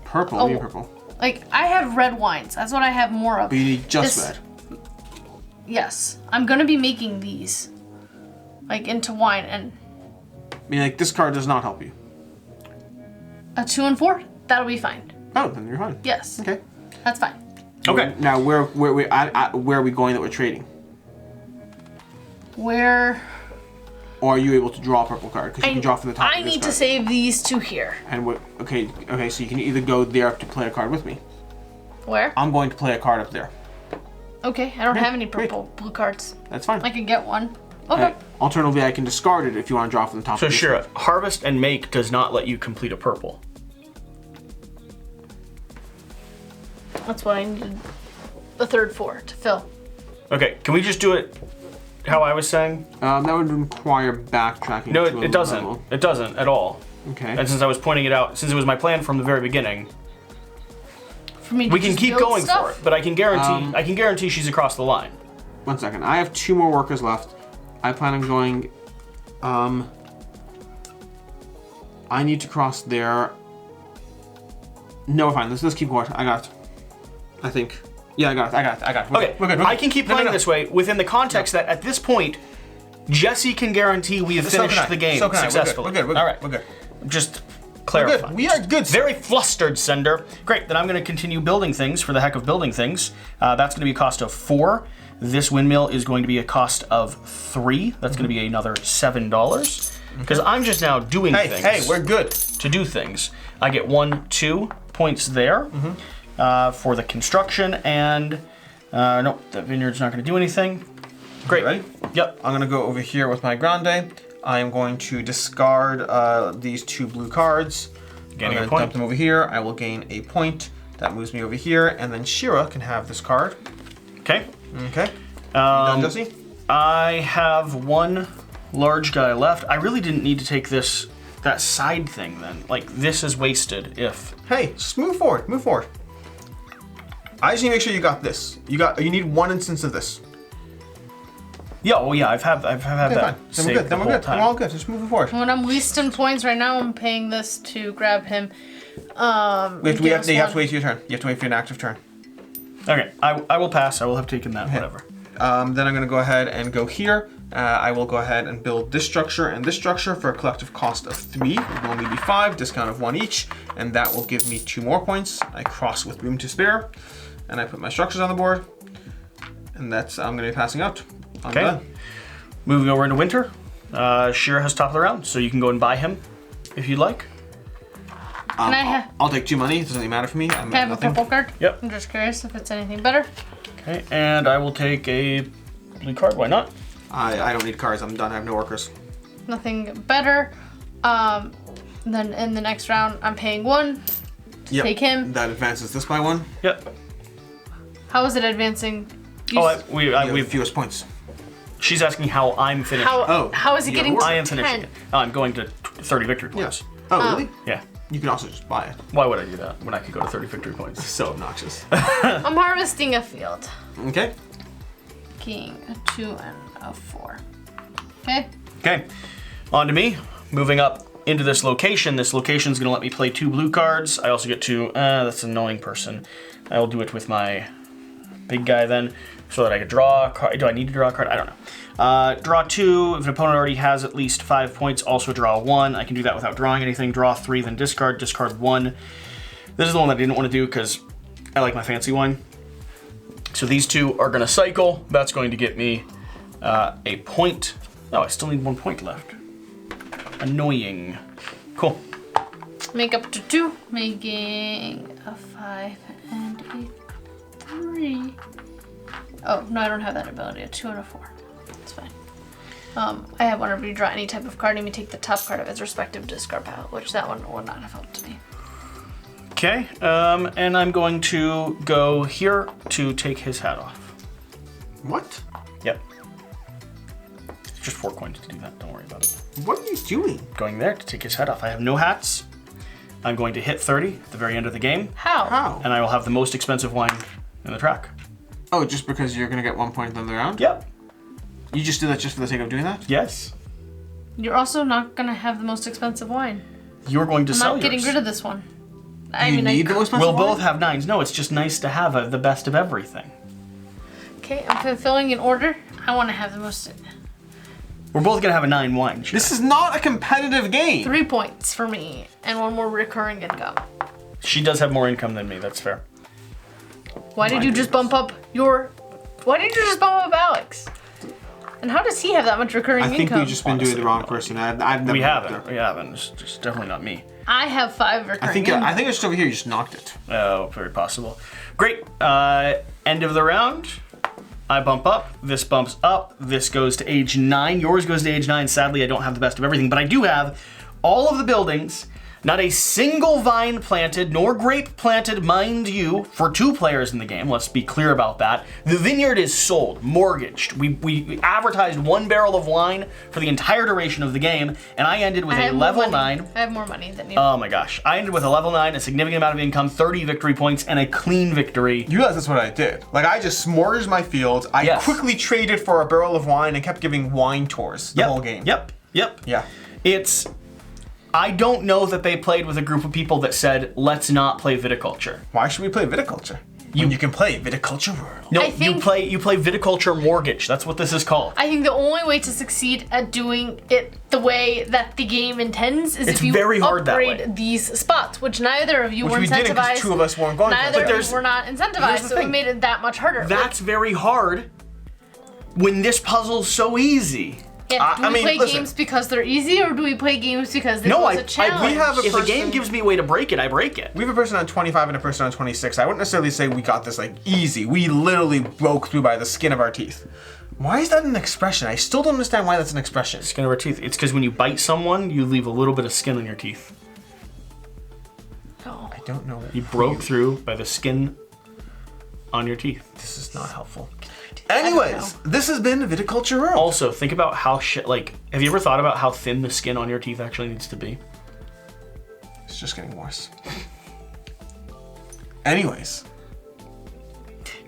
Purple. Oh. You need purple. like, I have red wines. That's what I have more of. But you need just This- red. Yes. I'm gonna be making these, like, into wine, and I mean, like, this card does not help you. a 2 and 4, that'll be fine. Oh, then you're fine. Yes. Okay. That's fine. Okay. Now, where are we going that we're trading? Where Or are you able to draw a purple card? Because you can draw from the top I of this need to card. save these 2 here. And okay, so you can either go there to play a card with me. Where? I'm going to play a card up there. Okay, I don't have any great. blue cards. That's fine. I can get one. Okay. Alternatively, I can discard it if you want to draw from the top So of this sure, card. harvest and make does not let you complete a purple. That's what I needed the 3rd for, to fill. Okay, can we just do it how I was saying? That would require backtracking. No, to a it doesn't. level. It doesn't at all. Okay. And since I was pointing it out, since it was my plan from the very beginning, For me to we can just keep build going stuff. for it. But I can guarantee she's across the line. 1 second. I have 2 more workers left. I plan on going. I need to cross there. No, we're fine. Let's keep going. I got it. I think. Yeah, I got it. We're Okay, good. We're good. I can keep playing this way within the context that at this point, Jesse can guarantee we have So can finished I. the game So can I. We're good. successfully. We're good. All right. We're good. Just We're clarifying. good. We are good. Very flustered, Sender. Great, then I'm going to continue building things for the heck of building things. That's going to be a cost of 4. This windmill is going to be a cost of 3. That's going to be another $7. Because I'm just now doing things. Hey, we're good. To do things. I get 1, 2 points there for the construction, and no, the vineyard's not going to do anything. Great. Ready? Yep. I'm gonna go over here with my grande. I am going to discard these 2 blue cards. Gaining I'm a gonna point. dump them over here. I will gain a point. That moves me over here, and then Shira can have this card. Okay. Okay. Done, Jesse? I have 1 large guy left. I really didn't need to take that side thing then. Like, this is wasted if... Hey, just move forward. Move forward. I just need to make sure you got this. You need 1 instance of this. Yeah, well, yeah, I've had Okay, that fine. Then we're saved good. the Then we're whole good. time. We're all good. Just move forward. When I'm wasting points right now, I'm paying this to grab him. You have to wait your turn. You have to wait for an active turn. Okay, I will pass. I will have taken that, whatever. Then I'm going to go ahead and go here. I will go ahead and build this structure and this structure for a collective cost of 3. It will only be 5, discount of 1 each, and that will give me 2 more points. I cross with room to spare, and I put my structures on the board, and that's I'm going to be passing out. I'm Okay. done. Moving over into winter. Shira has top of the round, so you can go and buy him if you'd like. Can I have, I'll take 2 money. It doesn't really matter for me. I'm can I have a nothing. purple card? Yep. I'm just curious if it's anything better. Okay, and I will take a blue card. Why not? I don't need cards. I'm done. I have no workers. Nothing better. Then in the next round, I'm paying 1. Yep. Take him. That advances this by 1. Yep. How is it advancing? You Oh, s- You have we've. fewest points. She's asking how I'm finishing. how is it you getting have to I am 10? finishing it. I'm going to 30 victory points. Oh, really? Yeah. You can also just buy it. Why would I do that when I could go to 30 victory points? So obnoxious. I'm harvesting a field. Okay. King, a 2 and a 4. Okay. Okay, on to me. Moving up into this location. This location is going to let me play 2 blue cards. I also get to, that's an annoying person. I will do it with my big guy then, so that I could draw a card. Do I need to draw a card? I don't know. Draw 2. If an opponent already has at least 5 points, also draw 1. I can do that without drawing anything. Draw 3, then discard. Discard 1. This is the one that I didn't want to do because I like my fancy wine. So these 2 are going to cycle. That's going to get me a point. Oh, I still need 1 point left. Annoying. Cool. Make up to 2, making a 5 and a 3. Oh, no, I don't have that ability. A 2 and a 4. It's fine. I have whenever you draw any type of card, you may take the top card of its respective discard pile, which that one would not have helped me. Okay, and I'm going to go here to take his hat off. What? Yep. It's just 4 coins to do that. Don't worry about it. What are you doing? Going there to take his hat off. I have no hats. I'm going to hit 30 at the very end of the game, How? How? and I will have the most expensive wine in the track. Oh, just because you're gonna get 1 point in the round? Yep. You just did that just for the sake of doing that? Yes. You're also not gonna have the most expensive wine. You're going to I'm sell not getting yours. rid of this one. You need the most expensive We'll both wine? have 9s. No, it's just nice to have the best of everything. Okay, I'm fulfilling an order. I want to have the most. We're both gonna have a 9 wine. Shira. This is not a competitive game. 3 points for me and 1 more recurring income. She does have more income than me. That's fair. Why did you just bump up your? Why did you just bump up Alex? And how does he have that much recurring I think income? we've just been doing the wrong person. I've never We looked haven't. there. We haven't. It's just definitely not me. I have 5 recurring. I think it's just over here. You just knocked it. Oh, very possible. Great. End of the round. I bump up. This bumps up. This goes to age 9. Yours goes to age 9. Sadly, I don't have the best of everything, but I do have all of the buildings. Not a single vine planted, nor grape planted, mind you, for 2 players in the game. Let's be clear about that. The vineyard is sold, mortgaged. We advertised 1 barrel of wine for the entire duration of the game, and I ended with I a have more level money. 9. I have more money than you. Oh my gosh. I ended with a level 9, a significant amount of income, 30 victory points, and a clean victory. You realize that's what I did. Like, I just mortgaged my fields. I Yes. quickly traded for a barrel of wine and kept giving wine tours the whole game. Yep. Yeah. I don't know that they played with a group of people that said, let's not play viticulture. Why should we play viticulture? when you can play Viticulture World. No, I think- you play Viticulture Mortgage. That's what this is called. I think the only way to succeed at doing it the way that the game intends is It's if you very hard that upgrade way. these spots, which neither of you Which were we didn't because incentivized. two of us weren't going to. Neither But of you were not here's incentivized, the so it thing. made it that much harder. That's very hard when this puzzle's so easy. Yeah, do I we mean, play listen. games because they're easy, or do we play games because they No, was I- a challenge? we have a If the person- game gives me a way to break it, I break it. We have a person on 25 and a person on 26. I wouldn't necessarily say we got this like easy. We literally broke through by the skin of our teeth. Why is that an expression? I still don't understand why that's an expression. Skin of our teeth. It's because when you bite someone, you leave a little bit of skin on your teeth. No. I don't know. You broke through by the skin on your teeth. This is not helpful. don't Anyways, this has been Viticulture World. Also, think about how have you ever thought about how thin the skin on your teeth actually needs to be? It's just getting worse. Anyways,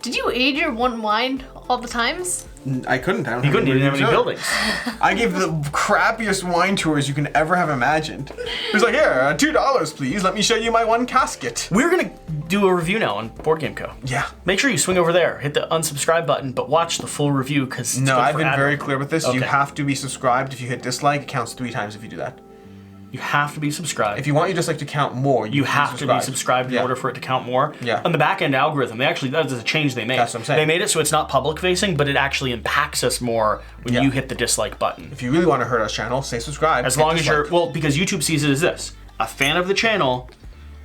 Did you age your one wine all the times? I couldn't. I don't You couldn't even have any reviews. buildings. I gave the crappiest wine tours you can ever have imagined. It was like, here, $2 please. Let me show you my one casket. We're gonna do a review now on Board Game Co. Yeah. Make sure you swing over there, hit the unsubscribe button, but watch the full review because No, I've been very clear with this. You Okay. have to be subscribed. If you hit dislike, it counts 3 times if you do that. You have to be subscribed. If you want your dislike to count more, You have to be subscribed in Yeah. order for it to count more. Yeah. On the back end algorithm, that is a change they made. That's what I'm saying. They made it so it's not public facing, but it actually impacts us more when Yeah. you hit the dislike button. If you really want to hurt our channel, say subscribe. As hit long as you're dislike. because YouTube sees it as this: a fan of the channel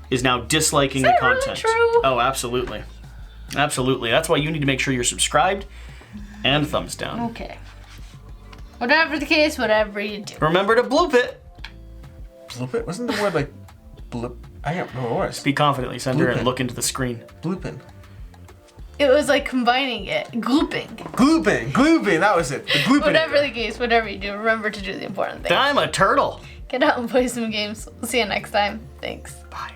is now disliking the that really content. true? Oh, absolutely, absolutely. That's why you need to make sure you're subscribed and thumbs down. Okay. Whatever the case, whatever you do. Remember to bloop it. Bloop it? Wasn't the word like bloop? I don't know what it was. Speak confidently, Sender, Bloop and it. look into the screen. Blooping. It was like combining it. Glooping. Glooping. Glooping. That was it. The glooping. Whatever the case, whatever you do, remember to do the important thing. I'm a turtle. Get out and play some games. We'll see you next time. Thanks. Bye.